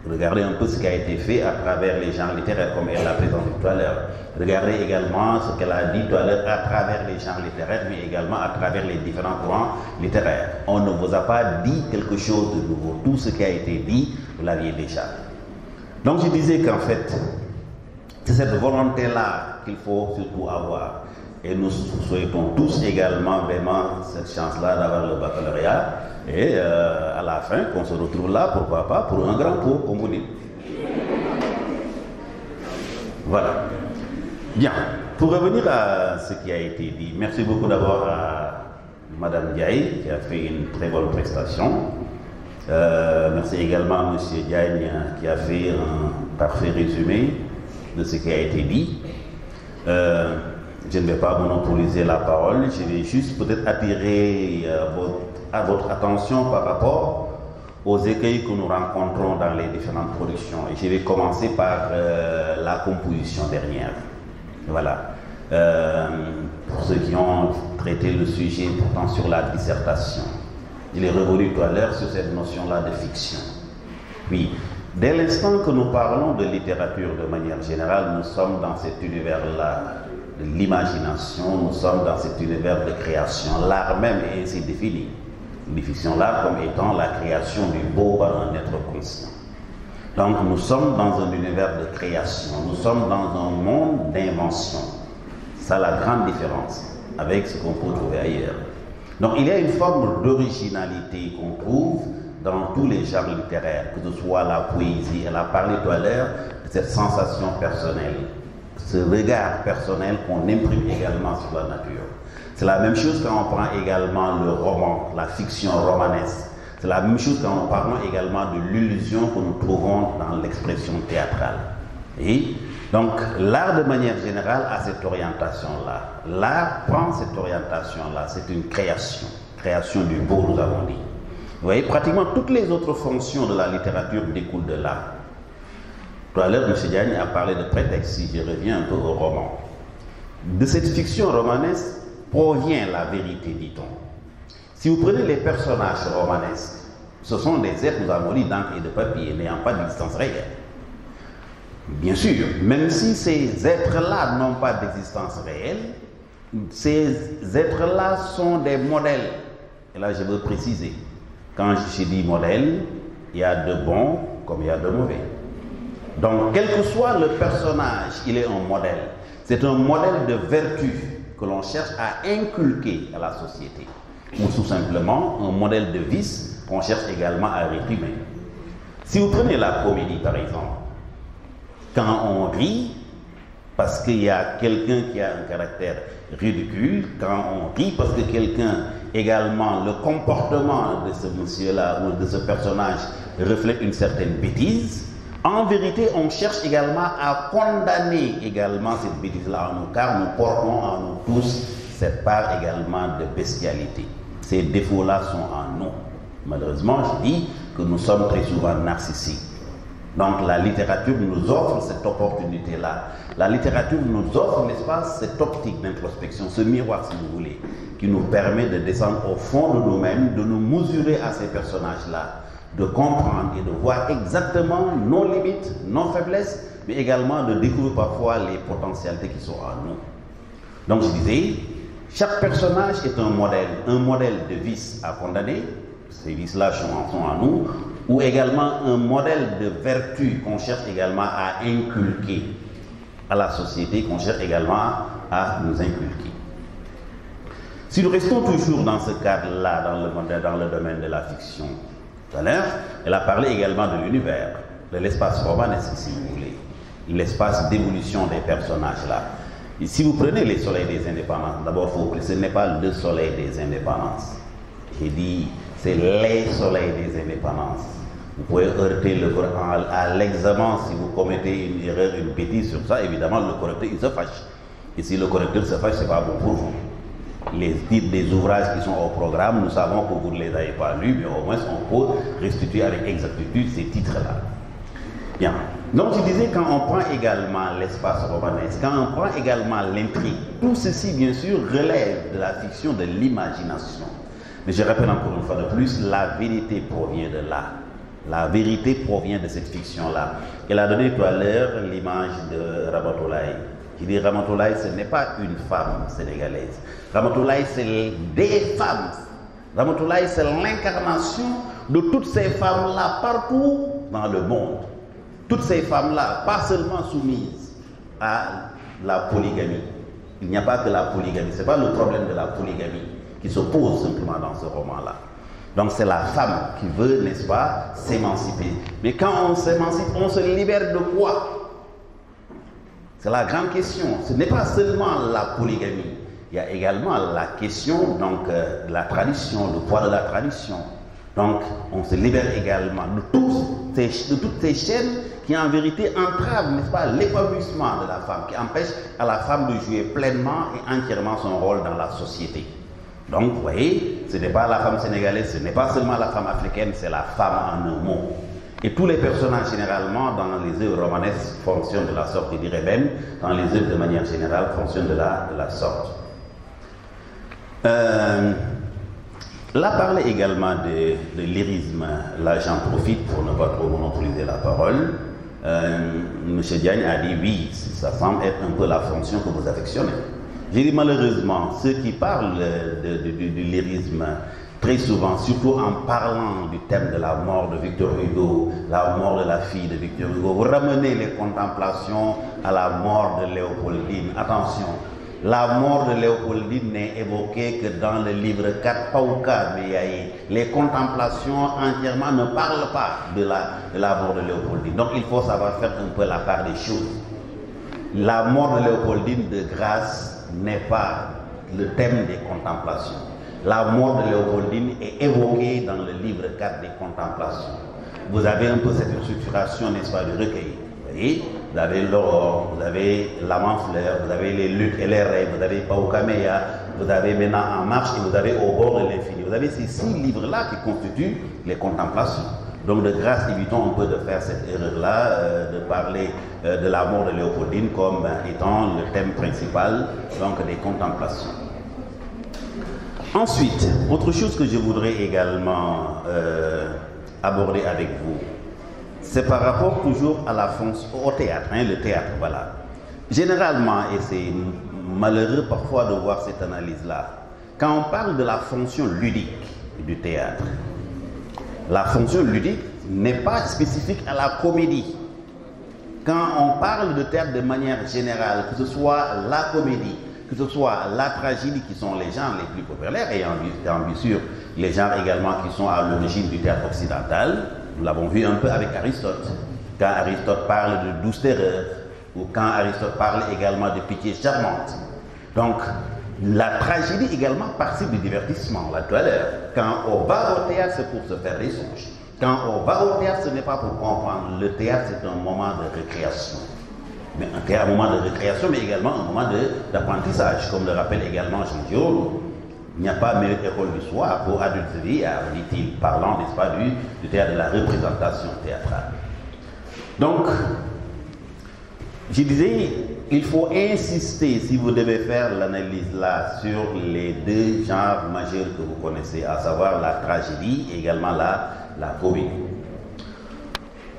Regardez un peu ce qui a été fait à travers les genres littéraires, comme elle l'a présenté tout à l'heure. Regardez également ce qu'elle a dit tout à l'heure à travers les genres littéraires, mais également à travers les différents courants littéraires. On ne vous a pas dit quelque chose de nouveau. Tout ce qui a été dit, vous l'aviez déjà. Donc je disais qu'en fait, c'est cette volonté-là qu'il faut surtout avoir. Et nous souhaitons tous également vraiment cette chance-là d'avoir le baccalauréat. Et à la fin, qu'on se retrouve là, pourquoi pas, pour un grand pot, comme vous dites. Voilà. Bien. Pour revenir à ce qui a été dit, merci beaucoup d'abord à Madame Ndiaye, qui a fait une très bonne prestation. Merci également à M. Diagne, qui a fait un parfait résumé de ce qui a été dit. Je ne vais pas monopoliser la parole, je vais juste peut-être attirer votre attention par rapport aux écueils que nous rencontrons dans les différentes productions. Et je vais commencer par la composition dernière. Voilà. Pour ceux qui ont traité le sujet portant sur la dissertation. Il est revenu tout à l'heure sur cette notion-là de fiction. Oui. Dès l'instant que nous parlons de littérature de manière générale, nous sommes dans cet univers-là de l'imagination, nous sommes dans cet univers de création. L'art même est ainsi défini. Une définition l'art comme étant la création du beau par un être conscient. Donc nous sommes dans un univers de création, nous sommes dans un monde d'invention. C'est ça la grande différence avec ce qu'on peut trouver ailleurs. Donc il y a une forme d'originalité qu'on trouve dans tous les genres littéraires, que ce soit la poésie. Elle a parlé tout à l'heure de cette sensation personnelle ce regard personnel qu'on imprime également sur la nature. C'est la même chose quand on prend également le roman, la fiction romanesque. C'est la même chose quand on parle également de l'illusion que nous trouvons dans l'expression théâtrale. Et donc, l'art de manière générale a cette orientation-là. L'art prend cette orientation-là. C'est une création. Création du beau, nous avons dit. Vous voyez, pratiquement toutes les autres fonctions de la littérature découlent de l'art. Tout à l'heure, M. Diagne a parlé de prétexte, si je reviens un peu au roman. De cette fiction romanesque provient la vérité, dit-on. Si vous prenez les personnages romanesques, ce sont des êtres, nous avons dit, d'encre et de papier, n'ayant pas d'existence réelle. Bien sûr, même si ces êtres-là n'ont pas d'existence réelle, ces êtres-là sont des modèles. Et là, je veux préciser. Quand je dis modèle, il y a de bons comme il y a de mauvais. Donc, quel que soit le personnage, il est un modèle. C'est un modèle de vertu que l'on cherche à inculquer à la société. Ou tout simplement, un modèle de vice qu'on cherche également à réprimer. Si vous prenez la comédie, par exemple, quand on rit, parce qu'il y a quelqu'un qui a un caractère ridicule, quand on rit parce que quelqu'un, également, le comportement de ce monsieur-là ou de ce personnage reflète une certaine bêtise, en vérité, on cherche également à condamner également cette bêtise-là en nous, car nous portons en nous tous cette part également de bestialité. Ces défauts-là sont en nous. Malheureusement, je dis que nous sommes très souvent narcissiques. Donc la littérature nous offre cette opportunité-là. La littérature nous offre, n'est-ce pas, cette optique d'introspection, ce miroir, si vous voulez, qui nous permet de descendre au fond de nous-mêmes, de nous mesurer à ces personnages-là, de comprendre et de voir exactement nos limites, nos faiblesses, mais également de découvrir parfois les potentialités qui sont en nous. Donc je disais, chaque personnage est un modèle de vice à condamner, ces vices-là sont en nous, ou également un modèle de vertu qu'on cherche également à inculquer à la société, qu'on cherche également à nous inculquer. Si nous restons toujours dans ce cadre-là, dans le domaine de la fiction, tout à l'heure, elle a parlé également de l'univers, de l'espace romanesque, si vous voulez, l'espace d'évolution des personnages là. Et si vous prenez les soleils des indépendances, d'abord, ce n'est pas le soleil des indépendances. J'ai dit, c'est les soleils des indépendances. Vous pouvez heurter le Coran à l'examen si vous commettez une erreur, une bêtise sur ça. Évidemment, le correcteur, il se fâche. Et si le correcteur se fâche, ce n'est pas bon pour vous. Les titres des ouvrages qui sont au programme, nous savons que vous ne les avez pas lus, mais au moins on peut restituer avec exactitude ces titres-là. Bien. Donc je disais, quand on prend également l'espace romanesque, quand on prend également l'intrigue, tout ceci bien sûr relève de la fiction, de l'imagination. Mais je rappelle encore une fois de plus, la vérité provient de là. La vérité provient de cette fiction-là. Elle a donné tout à l'heure l'image de Ramatoulaye. Qui dit Ramatoulaye, ce n'est pas une femme sénégalaise. Ramatoulaye, c'est des femmes. Ramatoulaye, c'est l'incarnation de toutes ces femmes-là partout dans le monde. Toutes ces femmes-là, pas seulement soumises à la polygamie. Il n'y a pas que la polygamie. Ce n'est pas le problème de la polygamie qui se pose simplement dans ce roman-là. Donc c'est la femme qui veut, n'est-ce pas, s'émanciper. Mais quand on s'émancipe, on se libère de quoi? C'est la grande question. Ce n'est pas seulement la polygamie. Il y a également la question donc, de la tradition, le poids de la tradition. Donc on se libère également de toutes ces chaînes qui en vérité entravent, n'est-ce pas, l'épanouissement de la femme, qui empêchent à la femme de jouer pleinement et entièrement son rôle dans la société. Donc, vous voyez, ce n'est pas la femme sénégalaise, ce n'est pas seulement la femme africaine, c'est la femme en un mot. Et tous les personnages, généralement, dans les œuvres romanesques, fonctionnent de la sorte, je dirais même, dans les œuvres de manière générale, fonctionnent de la sorte. Là, parler également de lyrisme, là j'en profite pour ne pas trop monopoliser la parole. M. Diagne a dit oui, ça semble être un peu la fonction que vous affectionnez. J'ai dit malheureusement, ceux qui parlent du lyrisme, très souvent, surtout en parlant du thème de la mort de Victor Hugo, la mort de la fille de Victor Hugo, vous ramenez les contemplations à la mort de Léopoldine. Attention, la mort de Léopoldine n'est évoquée que dans le livre 4 Pauka Meyaye. Les contemplations entièrement ne parlent pas de la mort de Léopoldine. Donc il faut savoir faire un peu la part des choses. La mort de Léopoldine de grâce n'est pas le thème des contemplations. La mort de Léopoldine est évoquée dans le livre 4 des contemplations. Vous avez un peu cette structuration, n'est-ce pas, du recueil. Vous voyez, vous avez l'aurore, vous avez l'âme en fleur, vous avez les luttes et les rêves, vous avez Paucaméa, vous avez maintenant En marche et vous avez Au bord de l'infini. Vous avez ces 6 livres-là qui constituent les contemplations. Donc de grâce, évitons un peu de faire cette erreur-là, de parler de la mort de Léopoldine comme étant le thème principal donc, des contemplations. Ensuite, autre chose que je voudrais également aborder avec vous, c'est par rapport toujours à la fonction, au théâtre, le théâtre, voilà. Généralement, et c'est malheureux parfois de voir cette analyse-là, quand on parle de la fonction ludique du théâtre, la fonction ludique n'est pas spécifique à la comédie. Quand on parle de théâtre de manière générale, que ce soit la comédie, que ce soit la tragédie, qui sont les genres les plus populaires, et bien sûr les genres également qui sont à l'origine du théâtre occidental, nous l'avons vu un peu avec Aristote. Quand Aristote parle de douce terreur, ou quand Aristote parle également de pitié charmante. Donc, la tragédie également participe du divertissement, là tout à l'heure. Quand on va au théâtre, c'est pour se faire des songes. Quand on va au théâtre, ce n'est pas pour comprendre. Le théâtre, c'est un moment de récréation. Mais un moment de récréation, mais également un moment d'apprentissage, comme le rappelle également Jean Giraud. Il n'y a pas meilleure école du soir pour adultes vieillards, dit-il, parlant, n'est-ce pas, du théâtre, de la représentation théâtrale. Donc, je disais, il faut insister, si vous devez faire l'analyse là, sur les 2 genres majeurs que vous connaissez, à savoir la tragédie et également la comédie.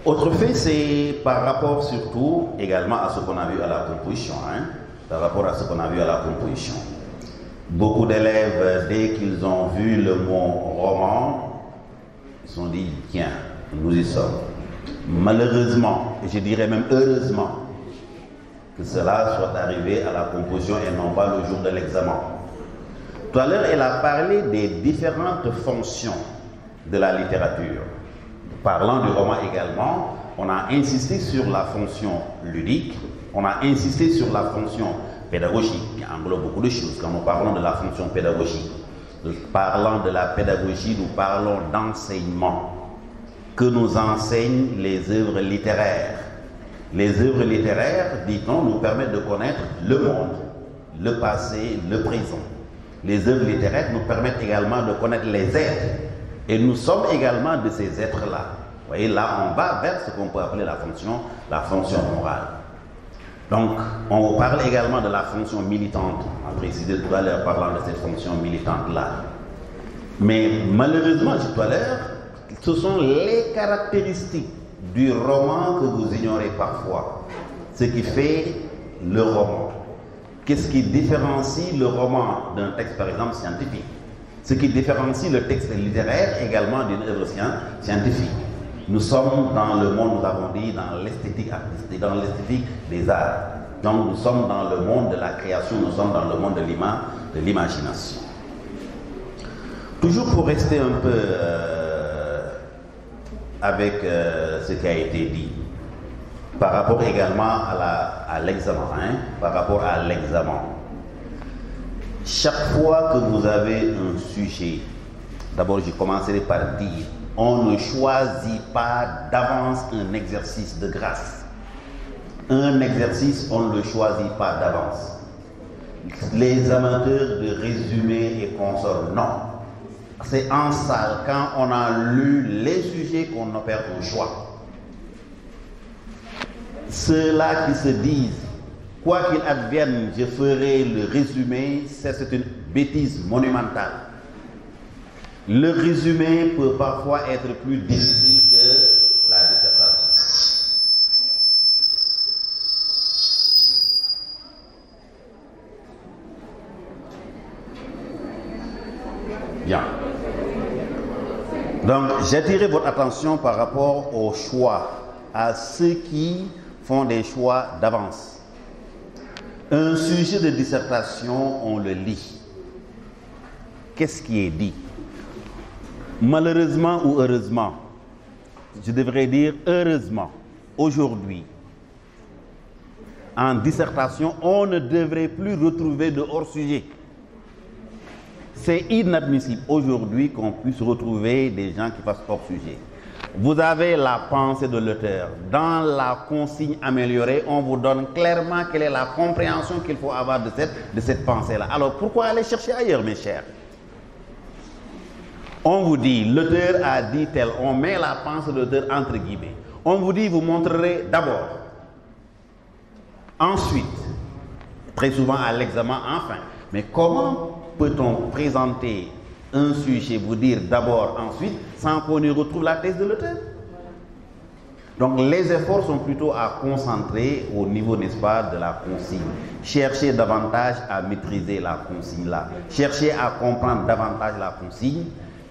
Autre fait, c'est par rapport surtout également à ce qu'on a vu à la composition. Par rapport à ce qu'on a vu à la composition. Beaucoup d'élèves, dès qu'ils ont vu le mot roman, ils se sont dit, tiens, nous y sommes. Malheureusement, et je dirais même heureusement, que cela soit arrivé à la composition et non pas le jour de l'examen. Tout à l'heure, elle a parlé des différentes fonctions de la littérature. Parlant du roman également, on a insisté sur la fonction ludique, on a insisté sur la fonction pédagogique, qui englobe beaucoup de choses. Quand nous parlons de la fonction pédagogique, parlant de la pédagogie, nous parlons d'enseignement, que nous enseignent les œuvres littéraires. Les œuvres littéraires, dit-on, nous permettent de connaître le monde, le passé, le présent. Les œuvres littéraires nous permettent également de connaître les êtres. Et nous sommes également de ces êtres-là. Vous voyez, là, on va vers ce qu'on peut appeler la fonction morale. Donc, on parle également de la fonction militante. On a précisé tout à l'heure parlant de cette fonction militante-là. Mais malheureusement, tout à l'heure, ce sont les caractéristiques du roman que vous ignorez parfois. Ce qui fait le roman. Qu'est-ce qui différencie le roman d'un texte, par exemple, scientifique? Ce qui différencie le texte littéraire également d'une œuvre scientifique. Nous sommes dans le monde, nous avons dit, dans l'esthétique artistique, dans l'esthétique des arts. Donc nous sommes dans le monde de la création, nous sommes dans le monde de l'imagination. Toujours pour rester un peu avec ce qui a été dit, par rapport également à l'examen, par rapport à l'examen. Chaque fois que vous avez un sujet, d'abord je commencerai par dire, on ne choisit pas d'avance un exercice de grâce. Un exercice, on ne le choisit pas d'avance. Les amateurs de résumé et consorts, non. C'est en salle, quand on a lu les sujets, qu'on opère un choix. Ceux-là qui se disent, quoi qu'il advienne, je ferai le résumé, c'est une bêtise monumentale. Le résumé peut parfois être plus difficile que la dissertation. Bien. Donc, j'attirerai votre attention par rapport au choix, à ceux qui font des choix d'avance. Un sujet de dissertation, on le lit. Qu'est-ce qui est dit? Malheureusement ou heureusement, je devrais dire heureusement, aujourd'hui, en dissertation, on ne devrait plus retrouver de hors-sujet. C'est inadmissible aujourd'hui qu'on puisse retrouver des gens qui fassent hors-sujet. Vous avez la pensée de l'auteur. Dans la consigne améliorée, on vous donne clairement quelle est la compréhension qu'il faut avoir de cette pensée-là. Alors pourquoi aller chercher ailleurs, mes chers? On vous dit, l'auteur a dit tel, on met la pensée de l'auteur entre guillemets. On vous dit, vous montrerez d'abord. Ensuite, très souvent à l'examen, enfin. Mais comment peut-on présenter un sujet, vous dire d'abord, ensuite, sans qu'on y retrouve la thèse de l'auteur? Donc les efforts sont plutôt à concentrer au niveau, n'est-ce pas, de la consigne. Cherchez davantage à maîtriser la consigne là. Cherchez à comprendre davantage la consigne.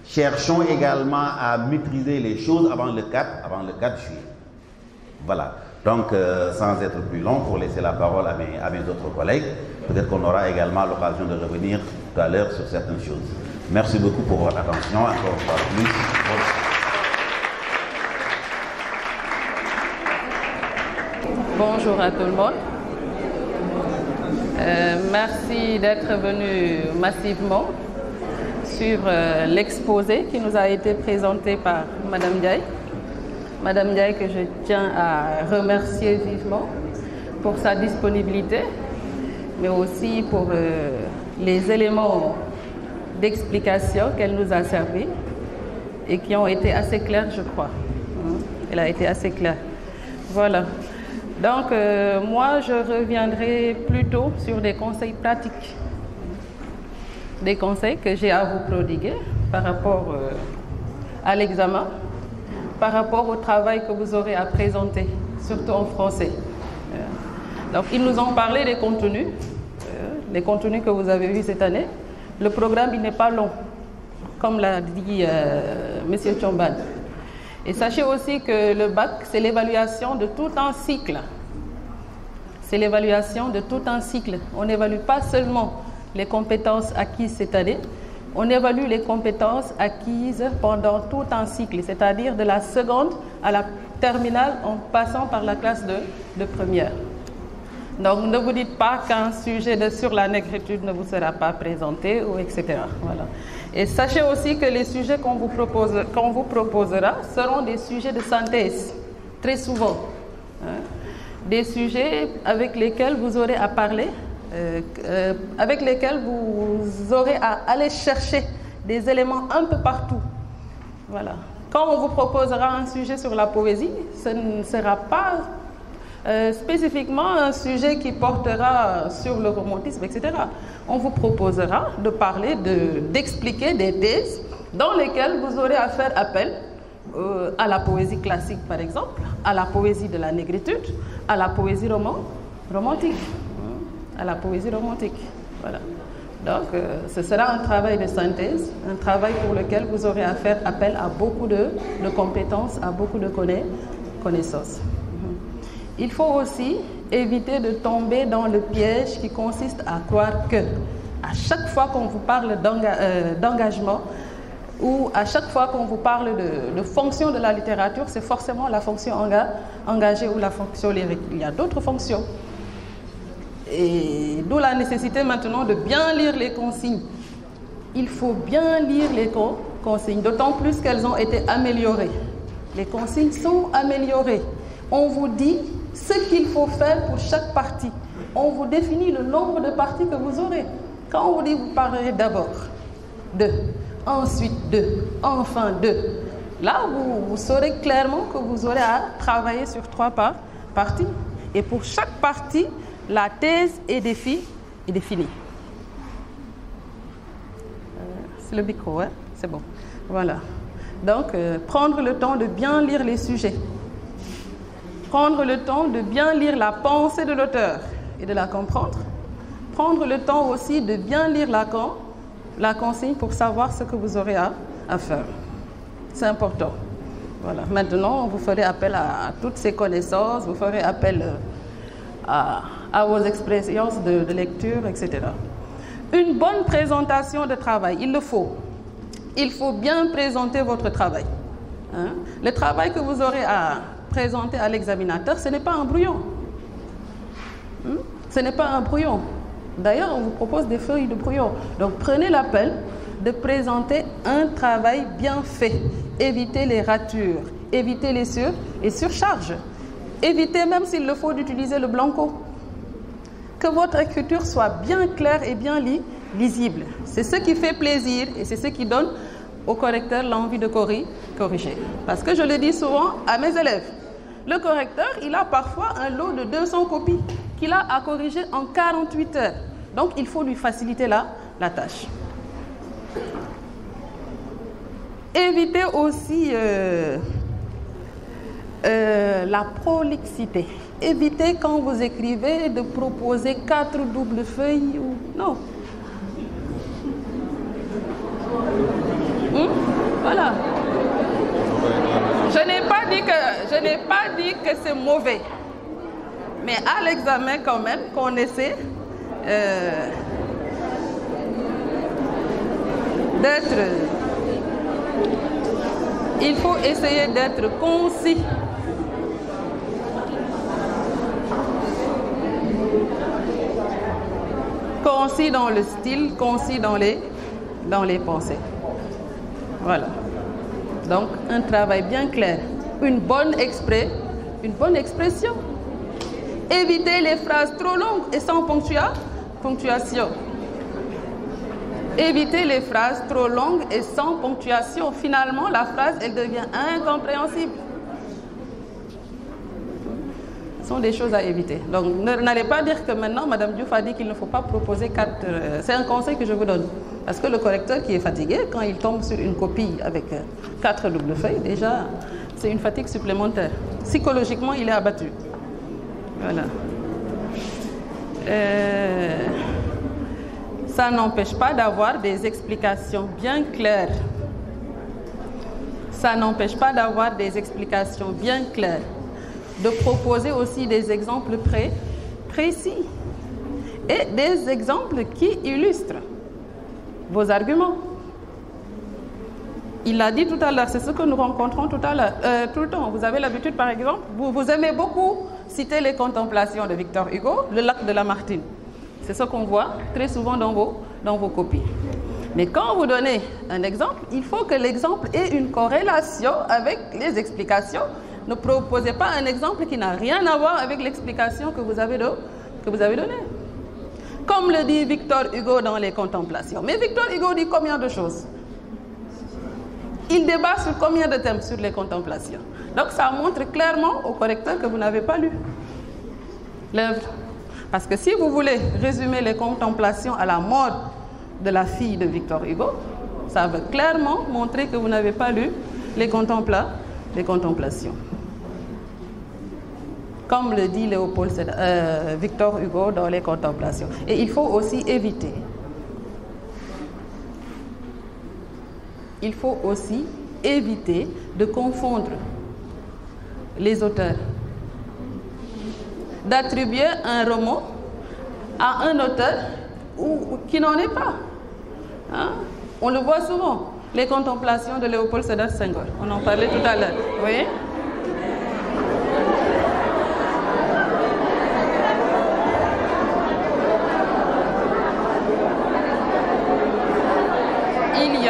Cherchons également à maîtriser les choses avant le 4 juillet. Voilà. Donc, sans être plus long, pour laisser la parole à mes autres collègues, peut-être qu'on aura également l'occasion de revenir tout à l'heure sur certaines choses. Merci beaucoup pour votre attention. Encore une fois plus. Bonjour à tout le monde. Merci d'être venu massivement suivre l'exposé qui nous a été présenté par Madame Ndiaye. Madame Ndiaye, que je tiens à remercier vivement pour sa disponibilité, mais aussi pour les éléments d'explication qu'elle nous a servi et qui ont été assez clairs, je crois. Elle a été assez claire. Voilà. Donc, moi, je reviendrai plutôt sur des conseils pratiques. Des conseils que j'ai à vous prodiguer par rapport à l'examen, par rapport au travail que vous aurez à présenter, surtout en français. Donc, ils nous ont parlé des contenus que vous avez vus cette année. Le programme, il n'est pas long, comme l'a dit M. Tchomban. Et sachez aussi que le bac, c'est l'évaluation de tout un cycle. C'est l'évaluation de tout un cycle. On n'évalue pas seulement les compétences acquises cette année, on évalue les compétences acquises pendant tout un cycle, c'est-à-dire de la seconde à la terminale en passant par la classe de première. Donc ne vous dites pas qu'un sujet sur la négritude ne vous sera pas présenté, ou etc. Voilà. Et sachez aussi que les sujets qu'on vous proposera seront des sujets de synthèse, très souvent. Des sujets avec lesquels vous aurez à parler, avec lesquels vous aurez à aller chercher des éléments un peu partout. Voilà. Quand on vous proposera un sujet sur la poésie, ce ne sera pas spécifiquement un sujet qui portera sur le romantisme, etc. On vous proposera de parler, d'expliquer des thèses dans lesquelles vous aurez à faire appel à la poésie classique, par exemple, à la poésie de la négritude, à la poésie romantique. À la poésie romantique. Voilà. Donc, ce sera un travail de synthèse, un travail pour lequel vous aurez à faire appel à beaucoup de compétences, à beaucoup de connaissances. Il faut aussi éviter de tomber dans le piège qui consiste à croire que, à chaque fois qu'on vous parle d'engagement, ou à chaque fois qu'on vous parle de fonction de la littérature, c'est forcément la fonction engagée ou la fonction lyrique. Il y a d'autres fonctions. Et d'où la nécessité maintenant de bien lire les consignes. Il faut bien lire les consignes, d'autant plus qu'elles ont été améliorées. Les consignes sont améliorées. On vous dit ce qu'il faut faire pour chaque partie. On vous définit le nombre de parties que vous aurez. Quand on vous dit, vous parlerez d'abord de, ensuite de, enfin de. Là, vous saurez clairement que vous aurez à travailler sur 3 parties. Et pour chaque partie, la thèse est définie. C'est le micro, hein? C'est bon. Voilà. Donc, prendre le temps de bien lire les sujets. Prendre le temps de bien lire la pensée de l'auteur et de la comprendre. Prendre le temps aussi de bien lire la consigne pour savoir ce que vous aurez à faire. C'est important. Voilà. Maintenant, vous ferez appel à toutes ces connaissances, vous ferez appel à vos expériences de lecture, etc. Une bonne présentation de travail, il le faut. Il faut bien présenter votre travail. Hein? Le travail que vous aurez à présenter à l'examinateur, ce n'est pas un brouillon. Ce n'est pas un brouillon. D'ailleurs, on vous propose des feuilles de brouillon. Donc, prenez la peine de présenter un travail bien fait. Évitez les ratures, évitez les surcharges. Évitez même s'il le faut d'utiliser le blanco. Que votre écriture soit bien claire et bien lisible. C'est ce qui fait plaisir et c'est ce qui donne au correcteur l'envie de corriger. Parce que je le dis souvent à mes élèves, le correcteur, il a parfois un lot de 200 copies qu'il a à corriger en 48 heures. Donc, il faut lui faciliter la tâche. Évitez aussi la prolixité. Évitez quand vous écrivez de proposer 4 doubles feuilles ou non. Voilà. Je n'ai pas dit que c'est mauvais. Mais à l'examen quand même, qu'on essaie il faut essayer d'être concis. Concis dans le style, concis dans les pensées. Voilà. Donc, un travail bien clair. Une bonne expression. Évitez les phrases trop longues et sans ponctuation. Évitez les phrases trop longues et sans ponctuation. Finalement, la phrase, elle devient incompréhensible. Ce sont des choses à éviter. Donc, n'allez pas dire que maintenant, Mme Diouf a dit qu'il ne faut pas proposer 4... c'est un conseil que je vous donne. Parce que le correcteur qui est fatigué, quand il tombe sur une copie avec 4 doubles feuilles, déjà, c'est une fatigue supplémentaire. Psychologiquement, il est abattu. Voilà. Ça n'empêche pas d'avoir des explications bien claires. Ça n'empêche pas d'avoir des explications bien claires. De proposer aussi des exemples précis. Et des exemples qui illustrent vos arguments. Il l'a dit tout à l'heure, c'est ce que nous rencontrons tout le temps. Vous avez l'habitude, par exemple, vous aimez beaucoup citer les contemplations de Victor Hugo, le lac de Lamartine. C'est ce qu'on voit très souvent dans vos copies. Mais quand vous donnez un exemple, il faut que l'exemple ait une corrélation avec les explications. Ne proposez pas un exemple qui n'a rien à voir avec l'explication que vous avez donnée. Comme le dit Victor Hugo dans les contemplations. Mais Victor Hugo dit combien de choses? Il débat sur combien de thèmes sur les contemplations? Donc ça montre clairement au correcteur que vous n'avez pas lu l'œuvre. Parce que si vous voulez résumer les contemplations à la mode de la fille de Victor Hugo, ça veut clairement montrer que vous n'avez pas lu les contemplations. Comme le dit Victor Hugo dans les contemplations. Et il faut aussi éviter. Il faut aussi éviter de confondre les auteurs. D'attribuer un roman à un auteur qui n'en est pas. Hein? On le voit souvent. Les contemplations de Léopold Sédar Senghor. On en parlait tout à l'heure. Vous voyez? Il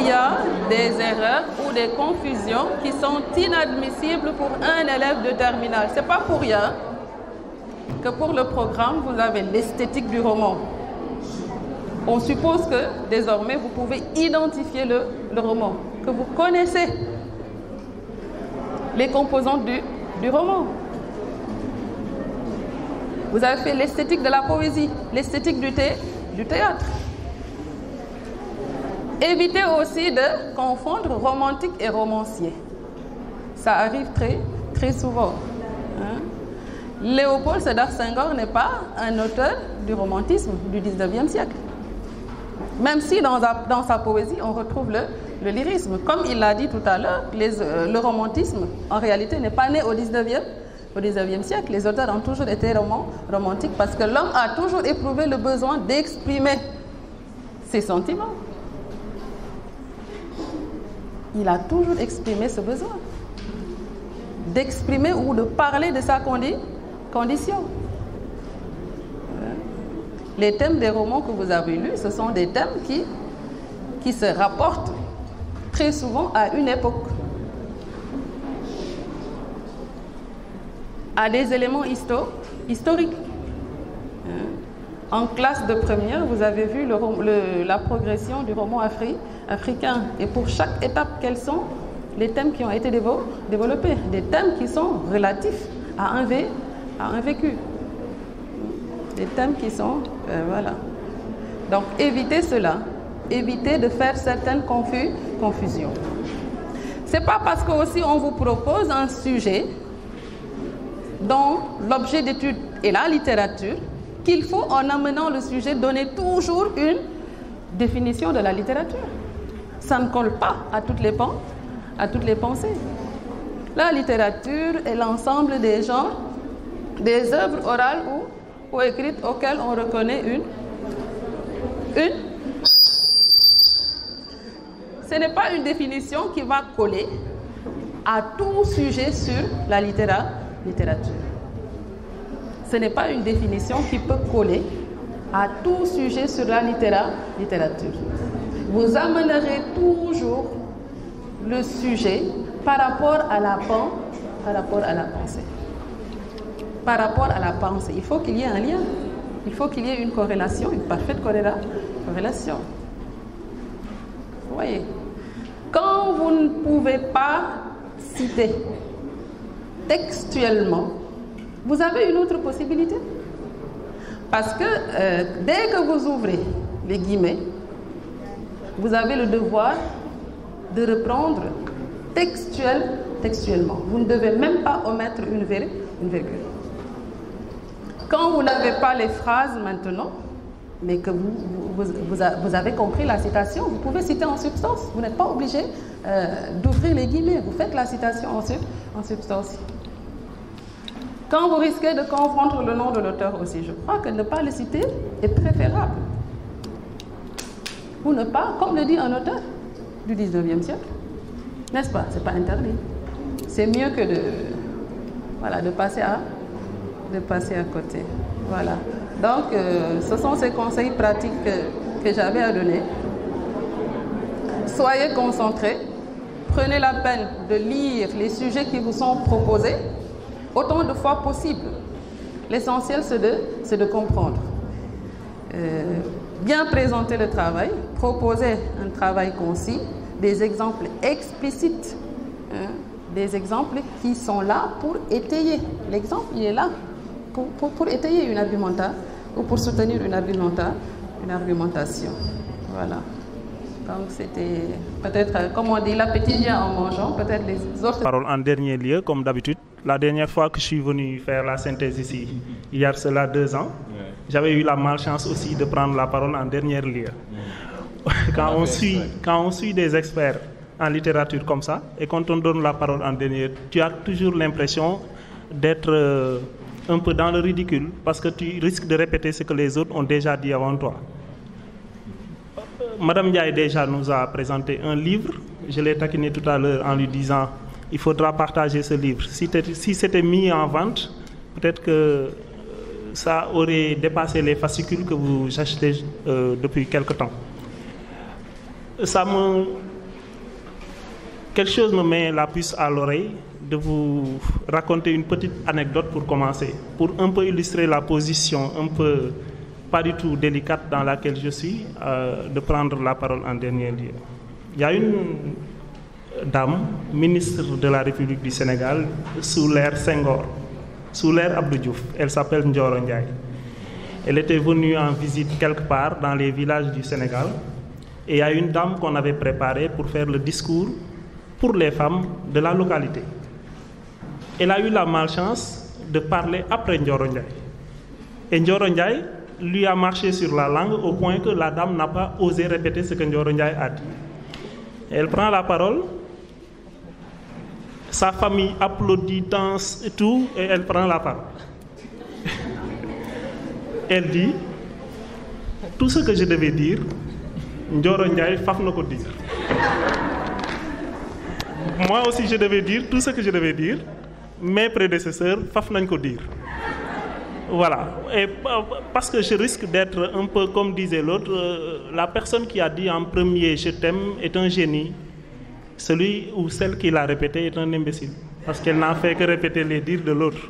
y a des erreurs ou des confusions qui sont inadmissibles pour un élève de terminale. Ce n'est pas pour rien que pour le programme, vous avez l'esthétique du roman. On suppose que désormais, vous pouvez identifier le roman, que vous connaissez les composantes du roman. Vous avez fait l'esthétique de la poésie, l'esthétique du théâtre. Évitez aussi de confondre romantique et romancier. Ça arrive très, très souvent. Hein? Léopold Sédar Senghor n'est pas un auteur du romantisme du 19e siècle. Même si dans sa poésie, on retrouve le lyrisme. Comme il l'a dit tout à l'heure, le romantisme, en réalité, n'est pas né au 19e siècle. Les auteurs ont toujours été romantiques parce que l'homme a toujours éprouvé le besoin d'exprimer ses sentiments. il a toujours exprimé ce besoin d'exprimer ou de parler de sa condition. Les thèmes des romans que vous avez lus, ce sont des thèmes qui se rapportent très souvent à une époque, à des éléments historiques. En classe de première, vous avez vu la progression du roman africain. Et pour chaque étape, quels sont les thèmes qui ont été développés? Des thèmes qui sont relatifs à un vécu. Des thèmes qui sont... voilà. Donc, évitez cela. Évitez de faire certaines confusions. C'est pas parce que aussi on vous propose un sujet dont l'objet d'étude est la littérature qu'il faut, en amenant le sujet, donner toujours une définition de la littérature. Ça ne colle pas à toutes les pensées. La littérature est l'ensemble des genres, des œuvres orales ou écrites auxquelles on reconnaît une. Ce n'est pas une définition qui va coller à tout sujet sur la littérature. Ce n'est pas une définition qui peut coller à tout sujet sur la littérature. Vous amènerez toujours le sujet par rapport à la pensée. Par rapport à la pensée, il faut qu'il y ait un lien. Il faut qu'il y ait une corrélation, une parfaite corrélation. Vous voyez, quand vous ne pouvez pas citer textuellement, vous avez une autre possibilité. Parce que dès que vous ouvrez les guillemets, vous avez le devoir de reprendre textuellement. Vous ne devez même pas omettre une virgule. Quand vous n'avez pas les phrases maintenant, mais que vous avez compris la citation, vous pouvez citer en substance. Vous n'êtes pas obligé d'ouvrir les guillemets. Vous faites la citation en substance. Quand vous risquez de confondre le nom de l'auteur aussi, je crois que ne pas le citer est préférable. Ou ne pas, comme le dit un auteur du 19e siècle, n'est-ce pas? Ce n'est pas interdit. C'est mieux que de passer à côté. Voilà. Donc, ce sont ces conseils pratiques que j'avais à donner. Soyez concentrés. Prenez la peine de lire les sujets qui vous sont proposés autant de fois possible. L'essentiel, c'est de comprendre. Bien présenter le travail, proposer un travail concis, des exemples explicites, des exemples qui sont là pour étayer. L'exemple, il est là pour étayer une argumentation ou pour soutenir une argumentation. Voilà. Donc c'était peut-être, comme on dit, l'appétit vient en mangeant, peut-être les autres... Parole en dernier lieu, comme d'habitude. La dernière fois que je suis venu faire la synthèse ici, il y a cela 2 ans, j'avais eu la malchance aussi de prendre la parole en dernier lieu. Quand on suit des experts en littérature comme ça, et quand on donne la parole en dernier, tu as toujours l'impression d'être un peu dans le ridicule, parce que tu risques de répéter ce que les autres ont déjà dit avant toi. Madame Ndiaye déjà nous a présenté un livre, je l'ai taquiné tout à l'heure en lui disant il faudra partager ce livre. Si c'était mis en vente, peut-être que ça aurait dépassé les fascicules que vous achetez depuis quelque temps. Quelque chose me met la puce à l'oreille de vous raconter une petite anecdote pour commencer, pour un peu illustrer la position un peu pas du tout délicate dans laquelle je suis, de prendre la parole en dernier lieu. Il y a une dame, ministre de la République du Sénégal, sous l'ère Senghor, sous l'ère Abdou Diouf. Elle s'appelle Ndioro Ndiaye. Elle était venue en visite quelque part dans les villages du Sénégal. Et il y a une dame qu'on avait préparée pour faire le discours pour les femmes de la localité. Elle a eu la malchance de parler après Ndioro Ndiaye. Et Ndioro Ndiaye lui a marché sur la langue au point que la dame n'a pas osé répéter ce que Ndioro Ndiaye a dit. Elle prend la parole, sa famille applaudit, danse et tout, et elle prend la parole. Elle dit, tout ce que je devais dire, Ndioro Ndiaye faf na ko dire. moi aussi je devais dire tout ce que je devais dire. Mes prédécesseurs, faf nañ ko dire. Voilà. Et parce que je risque d'être un peu, comme disait l'autre, la personne qui a dit en premier « je t'aime » est un génie. Celui ou celle qui l'a répété est un imbécile. Parce qu'elle n'a fait que répéter les dires de l'autre.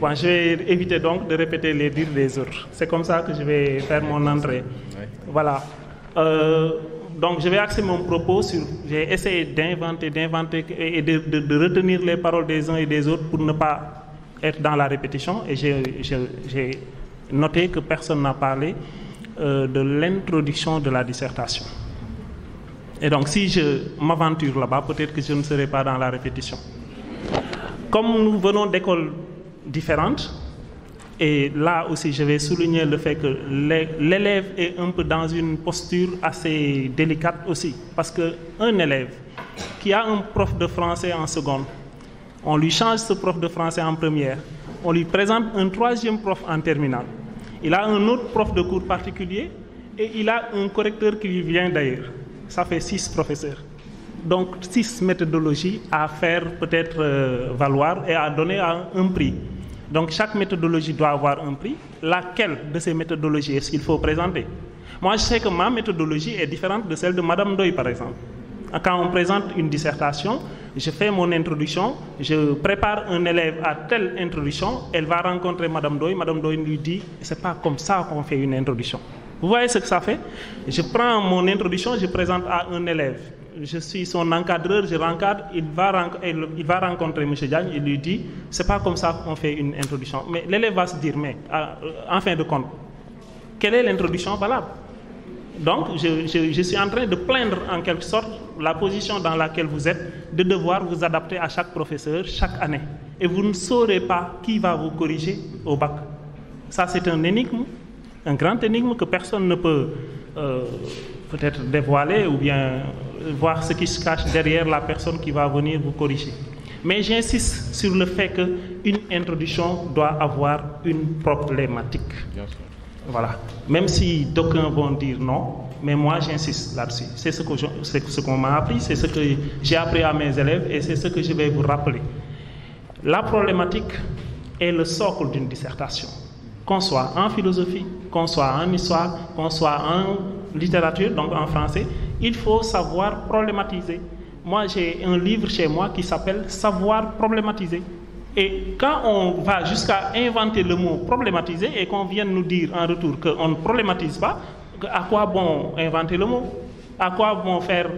Bon, je vais éviter donc de répéter les dires des autres. C'est comme ça que je vais faire mon entrée. Voilà. Donc je vais axer mon propos sur... J'ai essayé d'inventer et de retenir les paroles des uns et des autres pour ne pas être dans la répétition. Et j'ai noté que personne n'a parlé de l'introduction de la dissertation. Et donc si je m'aventure là-bas, peut-être que je ne serai pas dans la répétition. Comme nous venons d'écoles différentes, et là aussi je vais souligner le fait que l'élève est un peu dans une posture assez délicate aussi. Parce qu'un élève qui a un prof de français en seconde, on lui change ce prof de français en première, on lui présente un troisième prof en terminale. Il a un autre prof de cours particulier et il a un correcteur qui lui vient d'ailleurs. Ça fait 6 professeurs. Donc 6 méthodologies à faire peut-être valoir et à donner un prix. Donc chaque méthodologie doit avoir un prix. Laquelle de ces méthodologies est-ce qu'il faut présenter? Moi je sais que ma méthodologie est différente de celle de Madame Ndoye par exemple. Quand on présente une dissertation, je fais mon introduction, je prépare un élève à telle introduction, elle va rencontrer Madame Ndoye, Madame Ndoye lui dit c'est pas comme ça qu'on fait une introduction. Vous voyez ce que ça fait? Je prends mon introduction, je présente à un élève. Je suis son encadreur, je l'encadre, il va rencontrer M. Diagne, il lui dit c'est pas comme ça qu'on fait une introduction. Mais l'élève va se dire mais en fin de compte, quelle est l'introduction valable? Donc je suis en train de plaindre en quelque sorte la position dans laquelle vous êtes, de devoir vous adapter à chaque professeur chaque année. Et vous ne saurez pas qui va vous corriger au bac. Ça c'est un énigme, un grand énigme que personne ne peut peut-être dévoiler ou bien voir ce qui se cache derrière la personne qui va venir vous corriger. Mais j'insiste sur le fait qu'une introduction doit avoir une problématique. Voilà. Même si d'aucuns vont dire non, mais moi j'insiste là-dessus. C'est ce qu'on m'a appris, c'est ce que j'ai appris à mes élèves et c'est ce que je vais vous rappeler. La problématique est le socle d'une dissertation. Qu'on soit en philosophie, qu'on soit en histoire, qu'on soit en littérature, donc en français, il faut savoir problématiser. Moi, j'ai un livre chez moi qui s'appelle « Savoir problématiser ». Et quand on va jusqu'à inventer le mot « problématiser » et qu'on vienne nous dire en retour qu'on ne problématise pas, à quoi bon inventer le mot? À quoi bon faire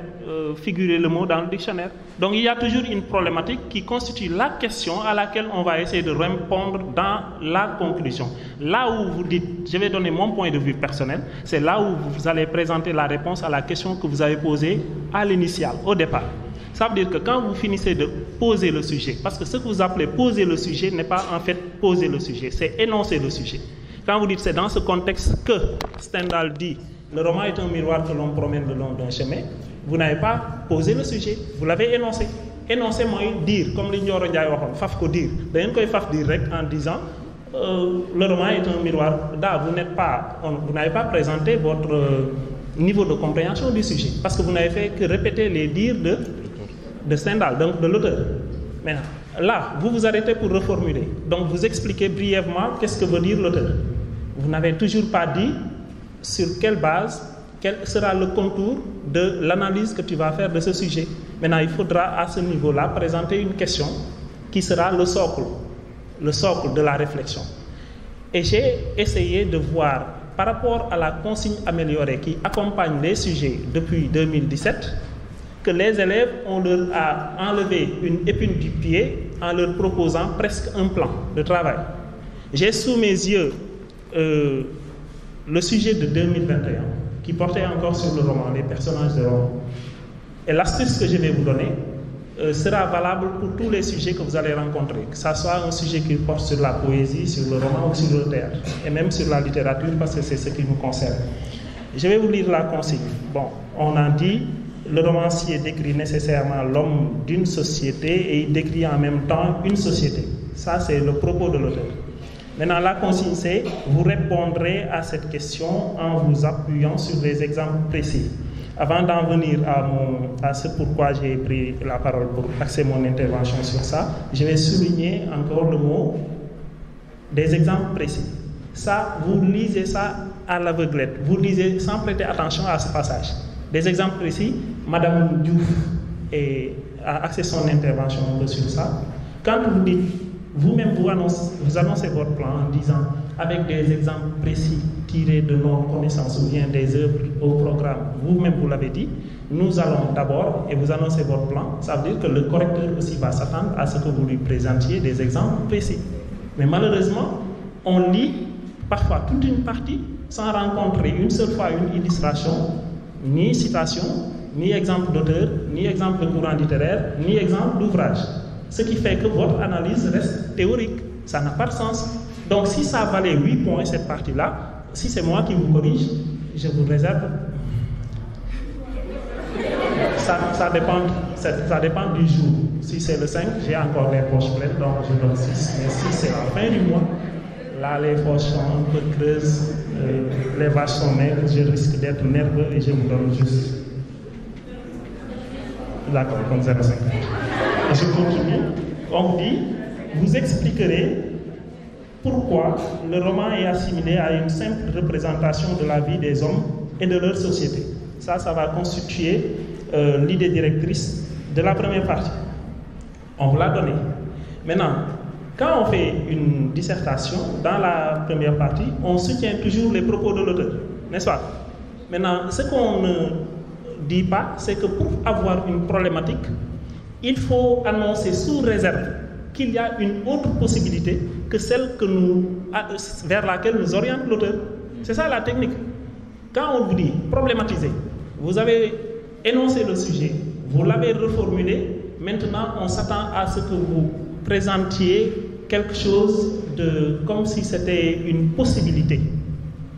figurer le mot dans le dictionnaire? Donc il y a toujours une problématique qui constitue la question à laquelle on va essayer de répondre dans la conclusion. Là où vous dites, je vais donner mon point de vue personnel, c'est là où vous allez présenter la réponse à la question que vous avez posée à l'initiale, au départ. Ça veut dire que quand vous finissez de poser le sujet, parce que ce que vous appelez poser le sujet n'est pas en fait poser le sujet, c'est énoncer le sujet. Quand vous dites c'est dans ce contexte que Stendhal dit le roman est un miroir que l'on promène le long d'un chemin, vous n'avez pas posé le sujet, vous l'avez énoncé. Énoncer moi dire, comme li Ndioro Ndiaye waxoon, faf ko dire. Da ngeen koy faf dire rek en disant le roman est un miroir. Là, vous n'avez pas présenté votre niveau de compréhension du sujet, parce que vous n'avez fait que répéter les dires de Stendhal, donc de l'auteur. Maintenant, là, vous vous arrêtez pour reformuler. Donc, vous expliquez brièvement qu'est-ce que veut dire l'auteur. Vous n'avez toujours pas dit sur quelle base, quel sera le contour de l'analyse que tu vas faire de ce sujet. Maintenant, il faudra à ce niveau-là présenter une question qui sera le socle de la réflexion. Et j'ai essayé de voir, par rapport à la consigne améliorée qui accompagne les sujets depuis 2017, que les élèves, on leur a enlevé une épine du pied en leur proposant presque un plan de travail. J'ai sous mes yeux le sujet de 2021 qui portait encore sur le roman, les personnages de roman. Et l'astuce que je vais vous donner sera valable pour tous les sujets que vous allez rencontrer, que ce soit un sujet qui porte sur la poésie, sur le roman ou sur le théâtre, et même sur la littérature parce que c'est ce qui nous concerne. Je vais vous lire la consigne. Bon, on a dit, le romancier décrit nécessairement l'homme d'une société et il décrit en même temps une société. Ça, c'est le propos de l'auteur. Maintenant, la consigne, c'est vous répondrez à cette question en vous appuyant sur des exemples précis. Avant d'en venir à ce pourquoi j'ai pris la parole pour axer mon intervention sur ça, je vais souligner encore le mot des exemples précis. Ça, vous lisez ça à l'aveuglette, vous lisez sans prêter attention à ce passage. Des exemples précis, Madame Diouf a axé son intervention un peu sur ça. Quand vous dites, vous-même vous annoncez votre plan en disant, avec des exemples précis tirés de nos connaissances ou bien des œuvres au programme, vous-même vous l'avez dit, nous allons d'abord, et vous annoncez votre plan, ça veut dire que le correcteur aussi va s'attendre à ce que vous lui présentiez des exemples précis. Mais malheureusement, on lit parfois toute une partie sans rencontrer une seule fois une illustration, ni citation, ni exemple d'auteur, ni exemple de courant littéraire, ni exemple d'ouvrage. Ce qui fait que votre analyse reste théorique. Ça n'a pas de sens. Donc si ça valait 8 points, cette partie-là, si c'est moi qui vous corrige, je vous réserve. Ça dépend du jour. Si c'est le 5, j'ai encore les poches pleines, donc je donne 6. Mais si c'est la fin du mois, là les poches sont un peu creuses, les vaches sont maigres, je risque d'être nerveux et je vous donne juste. D'accord, comme 0,5. Je continue. On dit, vous expliquerez pourquoi le roman est assimilé à une simple représentation de la vie des hommes et de leur société. Ça va constituer l'idée directrice de la première partie. On vous l'a donné. Maintenant, quand on fait une dissertation, dans la première partie, on soutient toujours les propos de l'auteur, n'est-ce pas? Maintenant, ce qu'on ne dit pas, c'est que pour avoir une problématique, il faut annoncer sous réserve qu'il y a une autre possibilité que celle vers laquelle nous oriente l'auteur. C'est ça la technique. Quand on vous dit problématiser, vous avez énoncé le sujet, vous l'avez reformulé, maintenant on s'attend à ce que vous présentiez quelque chose comme si c'était une possibilité.